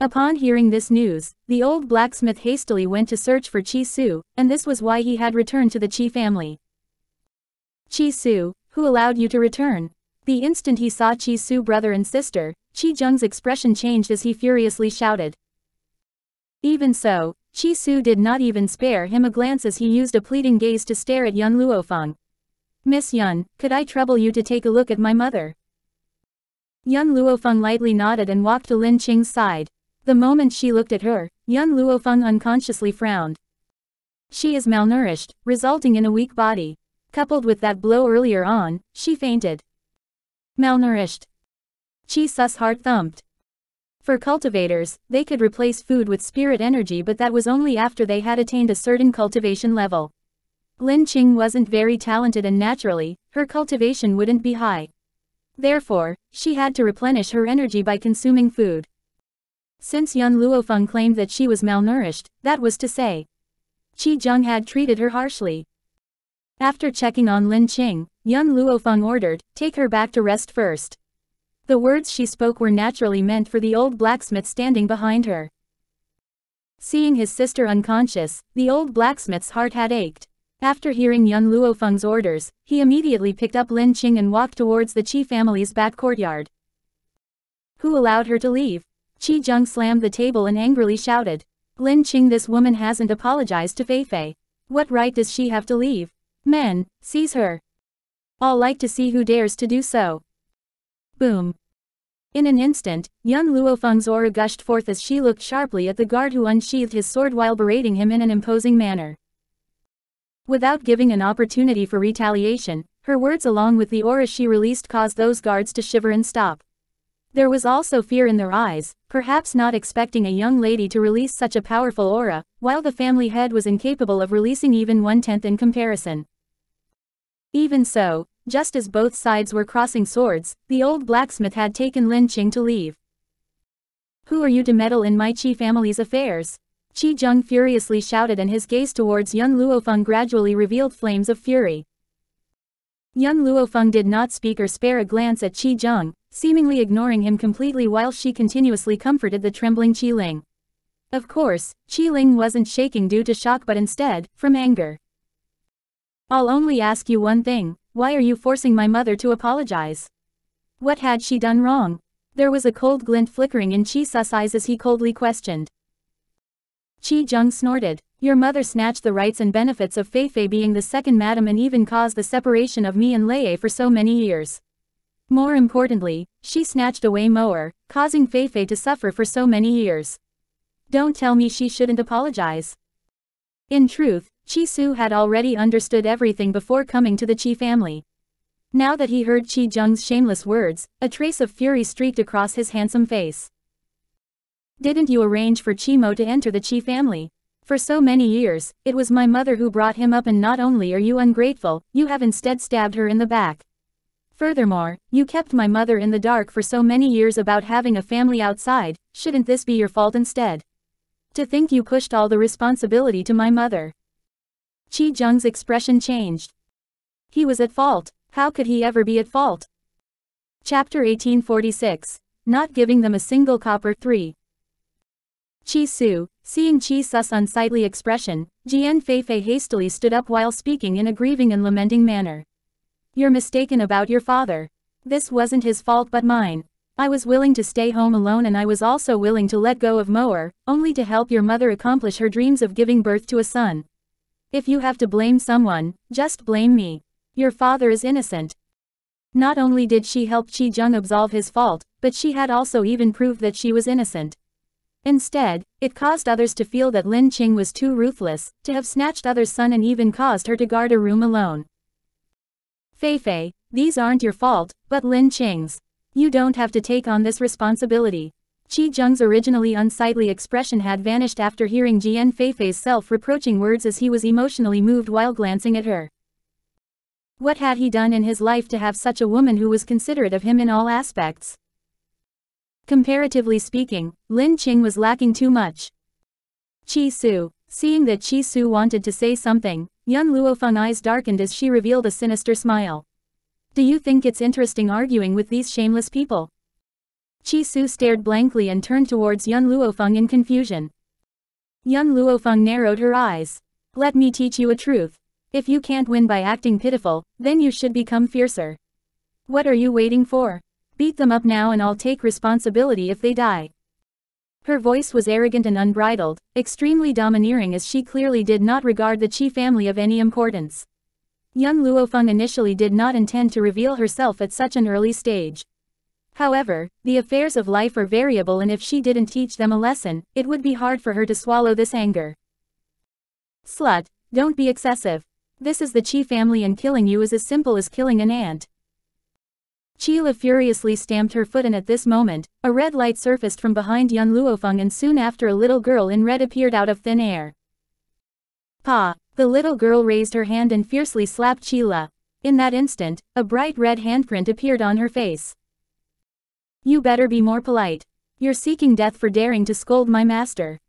Upon hearing this news, the old blacksmith hastily went to search for Qi Su, and this was why he had returned to the Qi family. Qi Su, who allowed you to return? The instant he saw Qi Su brother and sister, Qi Zheng's expression changed as he furiously shouted. Even so, Qi Su did not even spare him a glance as he used a pleading gaze to stare at Yun Luo Feng. Miss Yun, could I trouble you to take a look at my mother? Yun Luo Feng lightly nodded and walked to Lin Qing's side. The moment she looked at her, Yun Luo Feng unconsciously frowned. She is malnourished, resulting in a weak body. Coupled with that blow earlier on, she fainted. Malnourished. Qi Su's heart thumped. For cultivators, they could replace food with spirit energy, but that was only after they had attained a certain cultivation level. Lin Qing wasn't very talented and naturally, her cultivation wouldn't be high. Therefore, she had to replenish her energy by consuming food. Since Yun Luo Feng claimed that she was malnourished, that was to say, Qi Zheng had treated her harshly. After checking on Lin Qing, Yun Luo Feng ordered, "Take her back to rest first." The words she spoke were naturally meant for the old blacksmith standing behind her. Seeing his sister unconscious, the old blacksmith's heart had ached. After hearing Yun Luo Feng's orders, he immediately picked up Lin Qing and walked towards the Qi family's back courtyard. Who allowed her to leave? Qi Zheng slammed the table and angrily shouted. Lin Qing, this woman hasn't apologized to Fei Fei. What right does she have to leave? Men, seize her. All like to see who dares to do so. Boom. In an instant, Yun Luo Feng's aura gushed forth as she looked sharply at the guard who unsheathed his sword while berating him in an imposing manner. Without giving an opportunity for retaliation, her words along with the aura she released caused those guards to shiver and stop. There was also fear in their eyes, perhaps not expecting a young lady to release such a powerful aura, while the family head was incapable of releasing even 1/10 in comparison. Even so, just as both sides were crossing swords, the old blacksmith had taken Lin Qing to leave. Who are you to meddle in my Qi family's affairs? Qi Zheng furiously shouted, and his gaze towards Yun Luo Feng gradually revealed flames of fury. Yun Luo Feng did not speak or spare a glance at Qi Zheng, seemingly ignoring him completely while she continuously comforted the trembling Qi Ling. Of course, Qi Ling wasn't shaking due to shock but instead, from anger. I'll only ask you one thing, why are you forcing my mother to apologize? What had she done wrong? There was a cold glint flickering in Qi Su's eyes as he coldly questioned. Qi Zheng snorted. Your mother snatched the rights and benefits of Fei Fei being the second madam and even caused the separation of me and Lei for so many years. More importantly, she snatched away Moer, causing Fei Fei to suffer for so many years. Don't tell me she shouldn't apologize. In truth, Qi Su had already understood everything before coming to the Qi family. Now that he heard Qi Zheng's shameless words, a trace of fury streaked across his handsome face. Didn't you arrange for Qi Mo to enter the Qi family? For so many years, it was my mother who brought him up, and not only are you ungrateful, you have instead stabbed her in the back. Furthermore, you kept my mother in the dark for so many years about having a family outside. Shouldn't this be your fault instead? To think you pushed all the responsibility to my mother. Qi Zheng's expression changed. He was at fault. How could he ever be at fault? Chapter 1846. Not giving them a single copper 3. Qi Su, seeing Qi Su's unsightly expression, Jian Feifei hastily stood up while speaking in a grieving and lamenting manner. You're mistaken about your father. This wasn't his fault but mine. I was willing to stay home alone and I was also willing to let go of Moer, only to help your mother accomplish her dreams of giving birth to a son. If you have to blame someone, just blame me. Your father is innocent. Not only did she help Qi Zheng absolve his fault, but she had also even proved that she was innocent. Instead, it caused others to feel that Lin Qing was too ruthless, to have snatched others' son and even caused her to guard a room alone. Feifei, these aren't your fault, but Lin Qing's. You don't have to take on this responsibility. Qi Zheng's originally unsightly expression had vanished after hearing Jian Feifei's self-reproaching words as he was emotionally moved while glancing at her. What had he done in his life to have such a woman who was considerate of him in all aspects? Comparatively speaking, Lin Qing was lacking too much. Qi Su, seeing that Qi Su wanted to say something, young Luo Feng's eyes darkened as she revealed a sinister smile. Do you think it's interesting arguing with these shameless people? Qi Su stared blankly and turned towards young Luo Feng in confusion. Young Luo Feng narrowed her eyes. Let me teach you a truth. If you can't win by acting pitiful, then you should become fiercer. What are you waiting for? Beat them up now and I'll take responsibility if they die. Her voice was arrogant and unbridled, extremely domineering as she clearly did not regard the Qi family of any importance. Young Luo Feng initially did not intend to reveal herself at such an early stage. However, the affairs of life are variable and if she didn't teach them a lesson, it would be hard for her to swallow this anger. Slut, don't be excessive. This is the Qi family and killing you is as simple as killing an ant. Qila furiously stamped her foot and at this moment, a red light surfaced from behind young Luo Feng and soon after a little girl in red appeared out of thin air. Pa! The little girl raised her hand and fiercely slapped Qila. In that instant, a bright red handprint appeared on her face. You better be more polite. You're seeking death for daring to scold my master.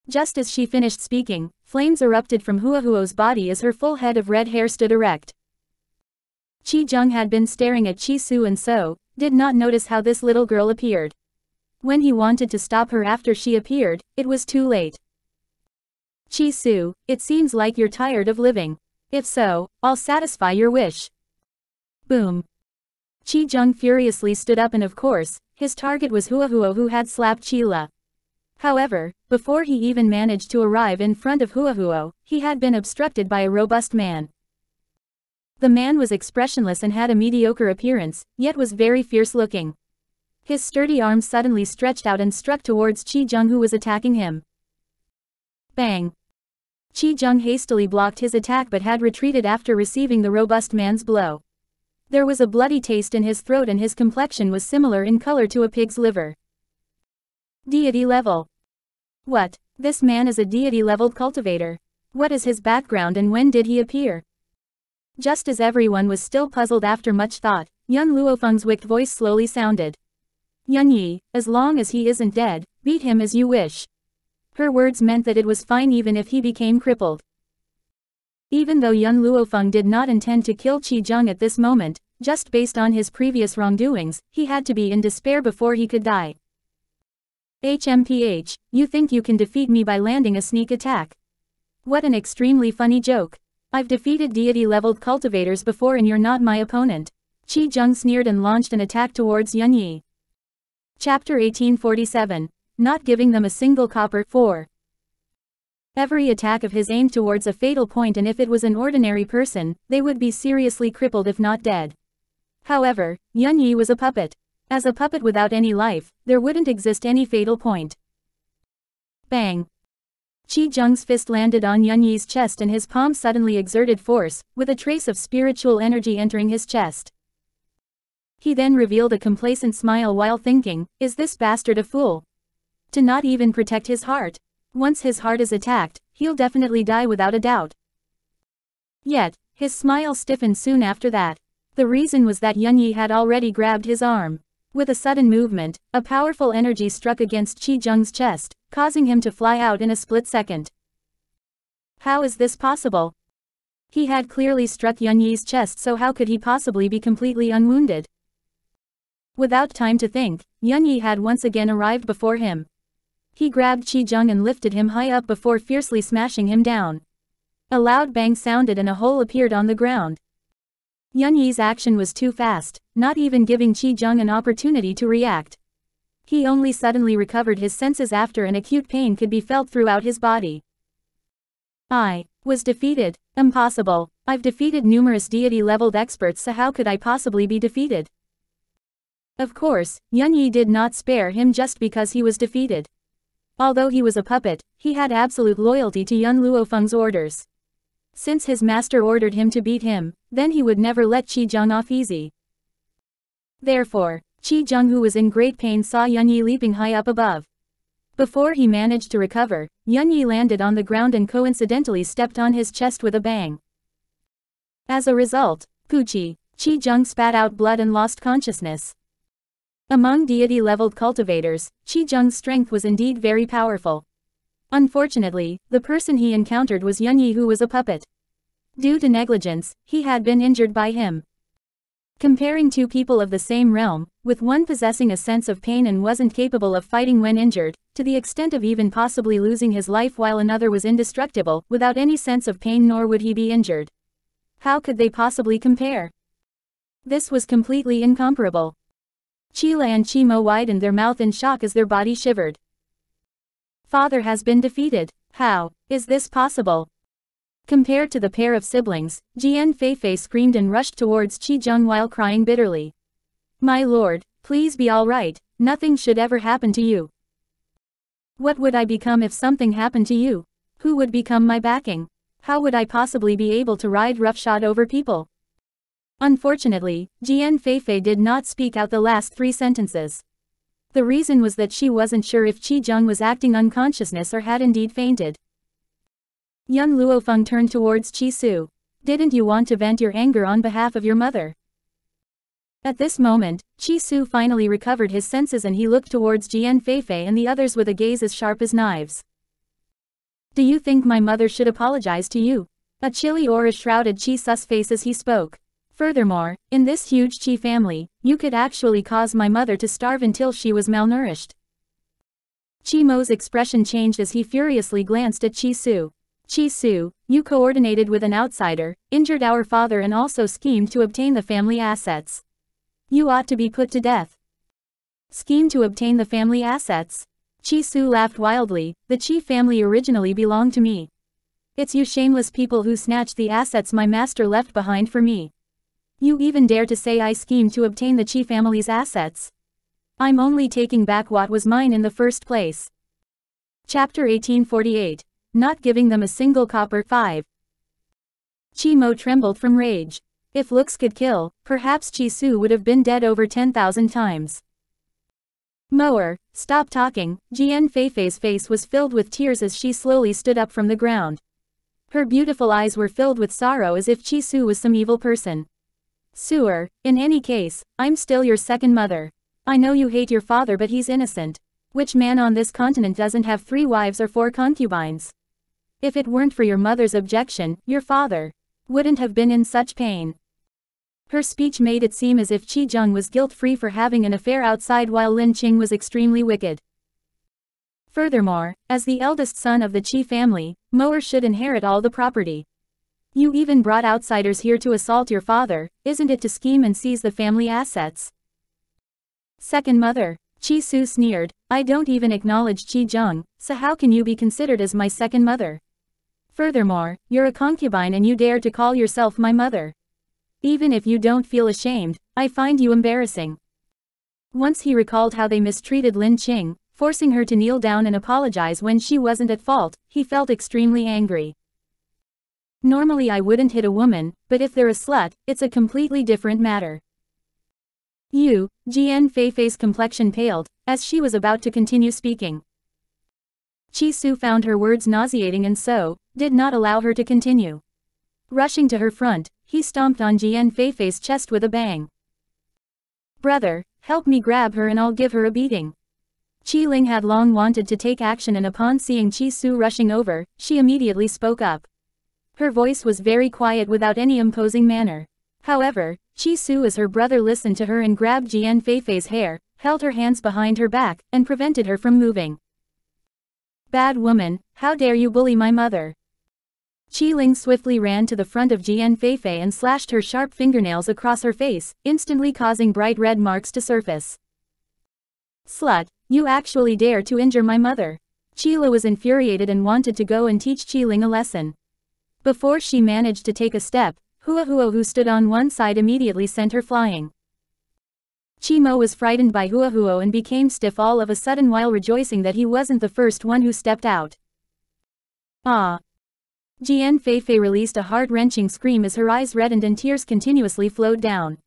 Just as she finished speaking, flames erupted from Huo's body as her full head of red hair stood erect. Qi Zheng had been staring at Qi Su and so, did not notice how this little girl appeared. When he wanted to stop her after she appeared, it was too late. Qi Su, it seems like you're tired of living. If so, I'll satisfy your wish. Boom. Qi Zheng furiously stood up and of course, his target was Hua who had slapped Qila. However, before he even managed to arrive in front of Hua, he had been obstructed by a robust man. The man was expressionless and had a mediocre appearance, yet was very fierce looking. His sturdy arms suddenly stretched out and struck towards Qi Zheng who was attacking him. Bang! Qi Zheng hastily blocked his attack but had retreated after receiving the robust man's blow. There was a bloody taste in his throat and his complexion was similar in color to a pig's liver. Deity level. What? This man is a deity-leveled cultivator. What is his background and when did he appear? Just as everyone was still puzzled after much thought, young Luo Feng's wicked voice slowly sounded. Yan Yi, as long as he isn't dead, beat him as you wish. Her words meant that it was fine even if he became crippled. Even though young Luo Feng did not intend to kill Qi Zheng at this moment, just based on his previous wrongdoings, he had to be in despair before he could die. HMPH, you think you can defeat me by landing a sneak attack? What an extremely funny joke. I've defeated deity-leveled cultivators before and you're not my opponent. Qi Zheng sneered and launched an attack towards Yan Yi. Chapter 1847. Not giving them a single copper. 4. Every attack of his aimed towards a fatal point and if it was an ordinary person, they would be seriously crippled if not dead. However, Yan Yi was a puppet. As a puppet without any life, there wouldn't exist any fatal point. Bang! Qi Zheng's fist landed on Yan Yi's chest and his palm suddenly exerted force, with a trace of spiritual energy entering his chest. He then revealed a complacent smile while thinking, is this bastard a fool? To not even protect his heart. Once his heart is attacked, he'll definitely die without a doubt. Yet, his smile stiffened soon after that. The reason was that Yan Yi had already grabbed his arm. With a sudden movement, a powerful energy struck against Qi Zheng's chest, causing him to fly out in a split second. How is this possible? He had clearly struck Yan Yi's chest, so how could he possibly be completely unwounded? Without time to think, Yan Yi had once again arrived before him. He grabbed Qi Zheng and lifted him high up before fiercely smashing him down. A loud bang sounded and a hole appeared on the ground. Yun Yi's action was too fast, not even giving Qi Zheng an opportunity to react. He only suddenly recovered his senses after an acute pain could be felt throughout his body. I was defeated. Impossible. I've defeated numerous deity-leveled experts, so how could I possibly be defeated? Of course, Yun Yi did not spare him just because he was defeated. Although he was a puppet, he had absolute loyalty to Luo Feng's orders. Since his master ordered him to beat him, then he would never let Qi Zheng off easy. Therefore, Qi Zheng, who was in great pain, saw Yun Yi leaping high up above. Before he managed to recover, Yun Yi landed on the ground and coincidentally stepped on his chest with a bang. As a result, Qi Zheng spat out blood and lost consciousness. Among deity-leveled cultivators, Qi Zheng's strength was indeed very powerful. Unfortunately, the person he encountered was Yun Yi, who was a puppet. Due to negligence, he had been injured by him. Comparing two people of the same realm, with one possessing a sense of pain and wasn't capable of fighting when injured, to the extent of even possibly losing his life, while another was indestructible, without any sense of pain nor would he be injured. How could they possibly compare? This was completely incomparable. Qila and Qimo widened their mouth in shock as their body shivered. Father has been defeated. How is this possible? Compared to the pair of siblings, Jian Feifei screamed and rushed towards Qi Zheng while crying bitterly. My lord, please be all right, nothing should ever happen to you. What would I become if something happened to you? Who would become my backing? How would I possibly be able to ride roughshod over people? Unfortunately, Jian Feifei did not speak out the last three sentences. The reason was that she wasn't sure if Qi Zheng was acting unconsciousness or had indeed fainted. Young Luo Feng turned towards Qi Su. Didn't you want to vent your anger on behalf of your mother? At this moment, Qi Su finally recovered his senses and he looked towards Jian Feifei and the others with a gaze as sharp as knives. Do you think my mother should apologize to you? A chilly aura shrouded Qi Su's face as he spoke. Furthermore, in this huge Qi family, you could actually cause my mother to starve until she was malnourished. Qi Mo's expression changed as he furiously glanced at Qi Su. Qi Su, you coordinated with an outsider, injured our father and also schemed to obtain the family assets. You ought to be put to death. Scheme to obtain the family assets? Qi Su laughed wildly. The Qi family originally belonged to me. It's you shameless people who snatched the assets my master left behind for me. You even dare to say I schemed to obtain the Qi family's assets? I'm only taking back what was mine in the first place. Chapter 1848. Not giving them a single copper. 5. Qi Mo trembled from rage. If looks could kill, perhaps Qi Su would have been dead over 10,000 times. Moer, stop talking. Jian Feifei's face was filled with tears as she slowly stood up from the ground. Her beautiful eyes were filled with sorrow as if Qi Su was some evil person. Suer, in any case, I'm still your second mother. I know you hate your father, but he's innocent. Which man on this continent doesn't have 3 wives or 4 concubines? If it weren't for your mother's objection, your father wouldn't have been in such pain. Her speech made it seem as if Qi Zheng was guilt-free for having an affair outside while Lin Qing was extremely wicked. Furthermore, as the eldest son of the Qi family, Moer should inherit all the property. You even brought outsiders here to assault your father, isn't it to scheme and seize the family assets? Second mother, Qi Su sneered, I don't even acknowledge Qi Zheng, so how can you be considered as my second mother? Furthermore, you're a concubine and you dare to call yourself my mother. Even if you don't feel ashamed, I find you embarrassing. Once he recalled how they mistreated Lin Qing, forcing her to kneel down and apologize when she wasn't at fault, he felt extremely angry. Normally I wouldn't hit a woman, but if they're a slut, it's a completely different matter. You, Jian Feifei's complexion paled, as she was about to continue speaking. Qi Su found her words nauseating and so, did not allow her to continue. Rushing to her front, he stomped on Jian Feifei's chest with a bang. Brother, help me grab her and I'll give her a beating. Qi Ling had long wanted to take action and upon seeing Qi Su rushing over, she immediately spoke up. Her voice was very quiet without any imposing manner. However, Qi Su as her brother listened to her and grabbed Jian Feifei's hair, held her hands behind her back, and prevented her from moving. Bad woman, how dare you bully my mother? Qi Ling swiftly ran to the front of Jian Feifei and slashed her sharp fingernails across her face, instantly causing bright red marks to surface. Slut, you actually dare to injure my mother. Qi Li was infuriated and wanted to go and teach Qi Ling a lesson. Before she managed to take a step, Hua Hua, who stood on one side, immediately sent her flying. Qi Mo was frightened by Hua Hua and became stiff all of a sudden while rejoicing that he wasn't the first one who stepped out. Ah! Jian Feifei released a heart-wrenching scream as her eyes reddened and tears continuously flowed down.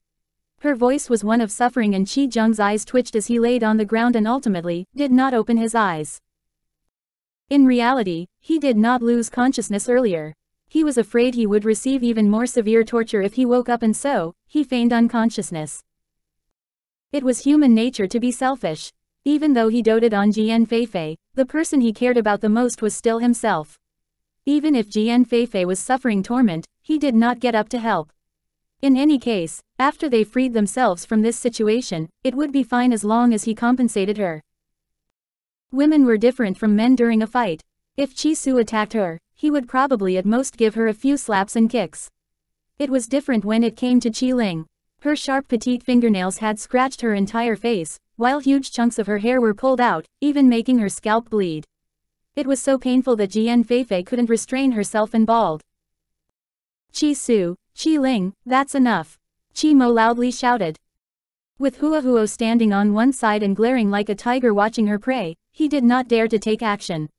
Her voice was one of suffering and Qi Zheng's eyes twitched as he laid on the ground and ultimately, did not open his eyes. In reality, he did not lose consciousness earlier. He was afraid he would receive even more severe torture if he woke up, and so, he feigned unconsciousness. It was human nature to be selfish. Even though he doted on Jian Feifei, the person he cared about the most was still himself. Even if Jian Feifei was suffering torment, he did not get up to help. In any case, after they freed themselves from this situation, it would be fine as long as he compensated her. Women were different from men during a fight. If Qi Su attacked her, he would probably at most give her a few slaps and kicks. It was different when it came to Qi Ling. Her sharp petite fingernails had scratched her entire face, while huge chunks of her hair were pulled out, even making her scalp bleed. It was so painful that Jian Feifei couldn't restrain herself and bawled. Qi Su, Qi Ling, that's enough. Qi Mo loudly shouted. With Hua Hua standing on one side and glaring like a tiger watching her prey, he did not dare to take action.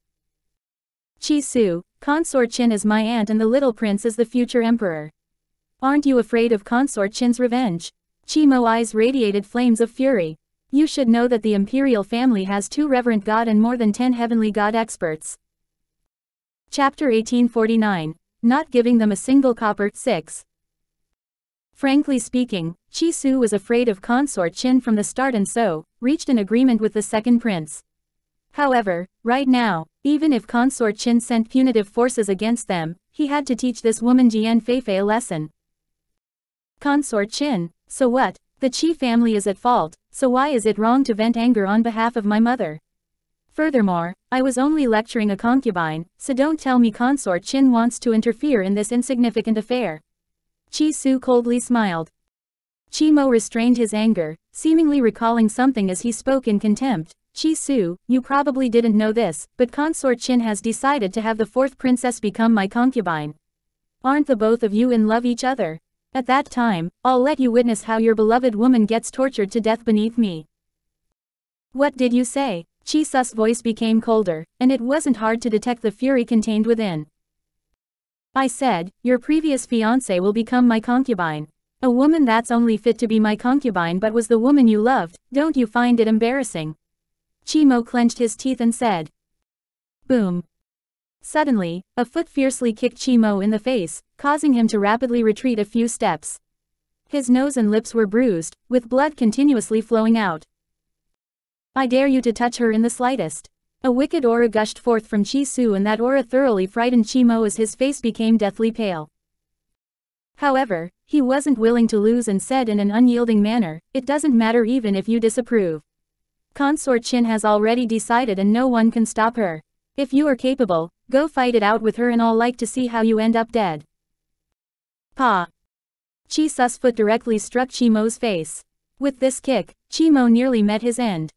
Qi Su, Consort Qin is my aunt and the little prince is the future emperor. Aren't you afraid of Consort Qin's revenge? Qi Mo's eyes radiated flames of fury. You should know that the imperial family has 2 reverent god and more than 10 heavenly god experts. Chapter 1849. Not giving them a single copper. 6. Frankly speaking, Qi Su was afraid of Consort Qin from the start and so, reached an agreement with the second prince. However, right now, even if Consort Qin sent punitive forces against them, he had to teach this woman Jian Feifei a lesson. Consort Qin, so what? The Qi family is at fault, so why is it wrong to vent anger on behalf of my mother? Furthermore, I was only lecturing a concubine, so don't tell me Consort Qin wants to interfere in this insignificant affair. Qi Su coldly smiled. Qi Mo restrained his anger, seemingly recalling something as he spoke in contempt. Qi Su, you probably didn't know this, but Consort Qin has decided to have the 4th princess become my concubine. Aren't the both of you in love each other? At that time, I'll let you witness how your beloved woman gets tortured to death beneath me. What did you say? Qi Su's voice became colder, and it wasn't hard to detect the fury contained within. I said, your previous fiance will become my concubine. A woman that's only fit to be my concubine but was the woman you loved, don't you find it embarrassing? Qi Mo clenched his teeth and said. Boom. Suddenly, a foot fiercely kicked Qi Mo in the face, causing him to rapidly retreat a few steps. His nose and lips were bruised, with blood continuously flowing out. I dare you to touch her in the slightest. A wicked aura gushed forth from Qi Su and that aura thoroughly frightened Qi Mo as his face became deathly pale. However, he wasn't willing to lose and said in an unyielding manner, it doesn't matter even if you disapprove. Consort Qin has already decided and no one can stop her. If you are capable, go fight it out with her and I'll like to see how you end up dead. Pa! Qi Su's foot directly struck Qi Mo's face. With this kick, Qi Mo nearly met his end.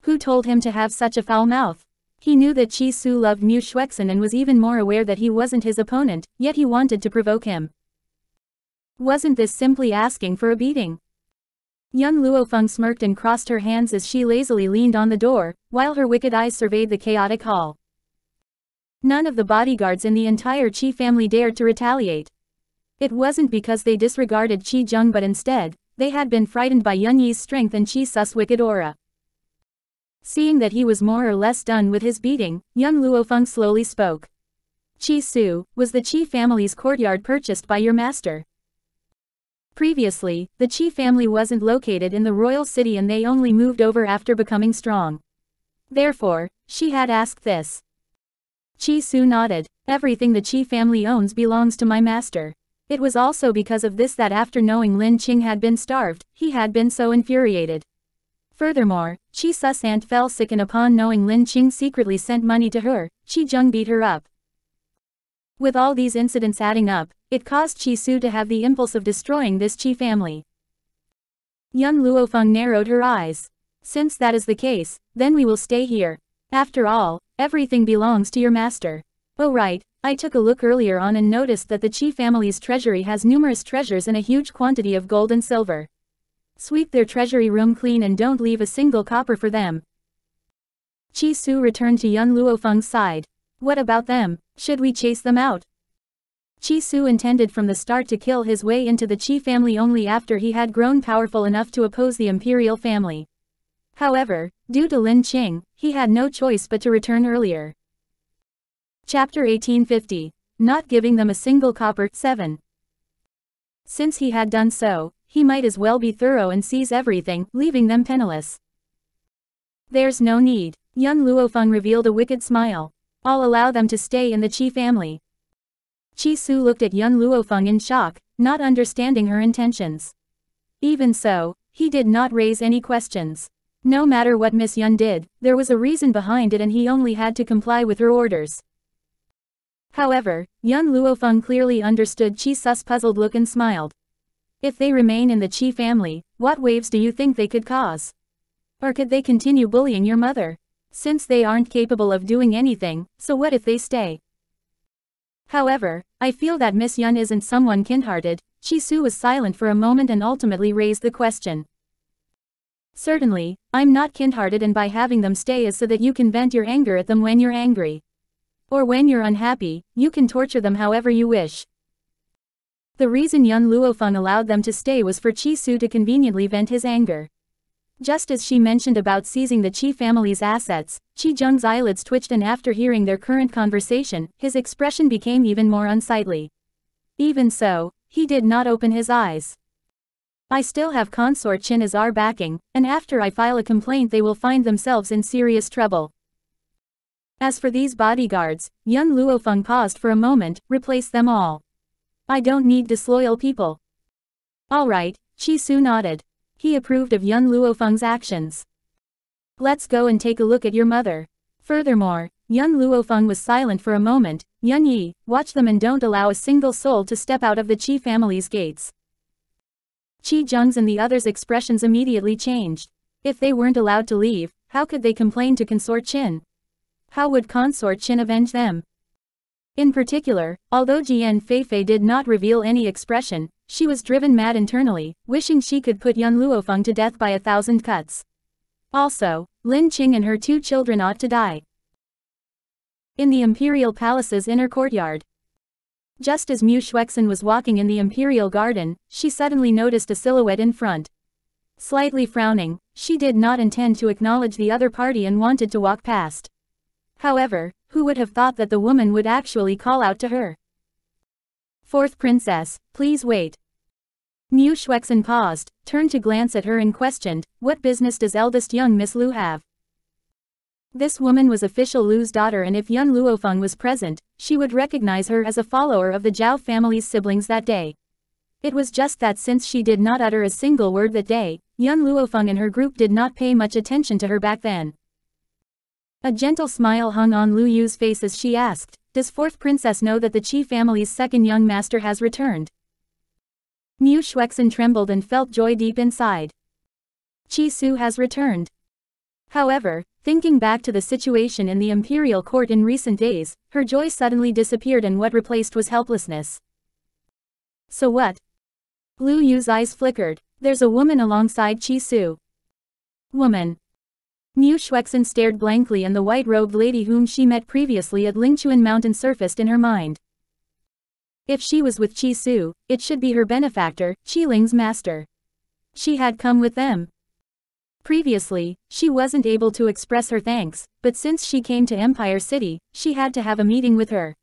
Who told him to have such a foul mouth? He knew that Qi Su loved Mu Shuexin and was even more aware that he wasn't his opponent, yet he wanted to provoke him. Wasn't this simply asking for a beating? Young Luo Feng smirked and crossed her hands as she lazily leaned on the door, while her wicked eyes surveyed the chaotic hall. None of the bodyguards in the entire Qi family dared to retaliate. It wasn't because they disregarded Qi Zheng but instead, they had been frightened by Yun Yi's strength and Qi Su's wicked aura. Seeing that he was more or less done with his beating, young Luo Feng slowly spoke. Qi Su, was the Qi family's courtyard purchased by your master? Previously, the Qi family wasn't located in the royal city and they only moved over after becoming strong. Therefore, she had asked this. Qi Su nodded. Everything the Qi family owns belongs to my master. It was also because of this that after knowing Lin Qing had been starved, he had been so infuriated. Furthermore, Qi aunt fell sick and upon knowing Lin Qing secretly sent money to her, Qi Zheng beat her up. With all these incidents adding up, it caused Qi Su to have the impulse of destroying this Qi family. Young Luo Feng narrowed her eyes. Since that is the case, then we will stay here. After all, everything belongs to your master. Oh right, I took a look earlier on and noticed that the Qi family's treasury has numerous treasures and a huge quantity of gold and silver. Sweep their treasury room clean and don't leave a single copper for them. Qi Su returned to Yun Luo Feng's side. What about them? Should we chase them out? Qi Su intended from the start to kill his way into the Qi family only after he had grown powerful enough to oppose the imperial family. However, due to Lin Qing, he had no choice but to return earlier. Chapter 1850. Not giving them a single copper. 7. Since he had done so, he might as well be thorough and seize everything, leaving them penniless. There's no need. Young Luo Feng revealed a wicked smile. I'll allow them to stay in the Qi family. Qi Su looked at Yun Luo Feng in shock, not understanding her intentions. Even so, he did not raise any questions. No matter what Miss Yun did, there was a reason behind it and he only had to comply with her orders. However, Yun Luo Feng clearly understood Qi Su's puzzled look and smiled. If they remain in the Qi family, what waves do you think they could cause? Or could they continue bullying your mother? Since they aren't capable of doing anything, so what if they stay? However, I feel that Miss Yun isn't someone kind-hearted. Qi Su was silent for a moment and ultimately raised the question. Certainly, I'm not kind-hearted, and by having them stay is so that you can vent your anger at them when you're angry. Or when you're unhappy, you can torture them however you wish. The reason Yun Luo Feng allowed them to stay was for Qi Su to conveniently vent his anger. Just as she mentioned about seizing the Qi family's assets, Qi Zheng's eyelids twitched, and after hearing their current conversation, his expression became even more unsightly. Even so, he did not open his eyes. I still have Consort Qin as our backing, and after I file a complaint they will find themselves in serious trouble. As for these bodyguards, Yun Luo Feng paused for a moment. Replace them all. I don't need disloyal people. Alright, Qi Su nodded. He approved of Yun Luo Feng's actions. Let's go and take a look at your mother. Furthermore, Yun Luo Feng was silent for a moment. Yun Yi, watch them and don't allow a single soul to step out of the Qi family's gates. Qi Zheng's and the others' expressions immediately changed. If they weren't allowed to leave, how could they complain to Consort Qin? How would Consort Qin avenge them? In particular, although Jian Feifei did not reveal any expression, she was driven mad internally, wishing she could put Yun Luo Feng to death by 1,000 cuts. Also, Lin Qing and her 2 children ought to die. In the Imperial Palace's inner courtyard. Just as Mu Shuexin was walking in the Imperial Garden, she suddenly noticed a silhouette in front. Slightly frowning, she did not intend to acknowledge the other party and wanted to walk past. However, who would have thought that the woman would actually call out to her? Fourth princess, please wait. Mu Shuexin paused, turned to glance at her and questioned, what business does eldest young Miss Lu have? This woman was official Lu's daughter, and if Yun Luo Feng was present, she would recognize her as a follower of the Zhao family's siblings that day. It was just that since she did not utter a single word that day, Yun Luo Feng and her group did not pay much attention to her back then. A gentle smile hung on Lu Yu's face as she asked, does fourth princess know that the Qi family's second young master has returned? Mu Shuexin trembled and felt joy deep inside. Qi Su has returned. However, thinking back to the situation in the imperial court in recent days, her joy suddenly disappeared and what replaced was helplessness. So what? Lu Yu's eyes flickered. There's a woman alongside Qi Su. Woman. Mu Shuexin stared blankly, and the white-robed lady whom she met previously at Lingchuan Mountain surfaced in her mind. If she was with Qi Su, it should be her benefactor, Qi Ling's master. She had come with them. Previously, she wasn't able to express her thanks, but since she came to Empire City, she had to have a meeting with her.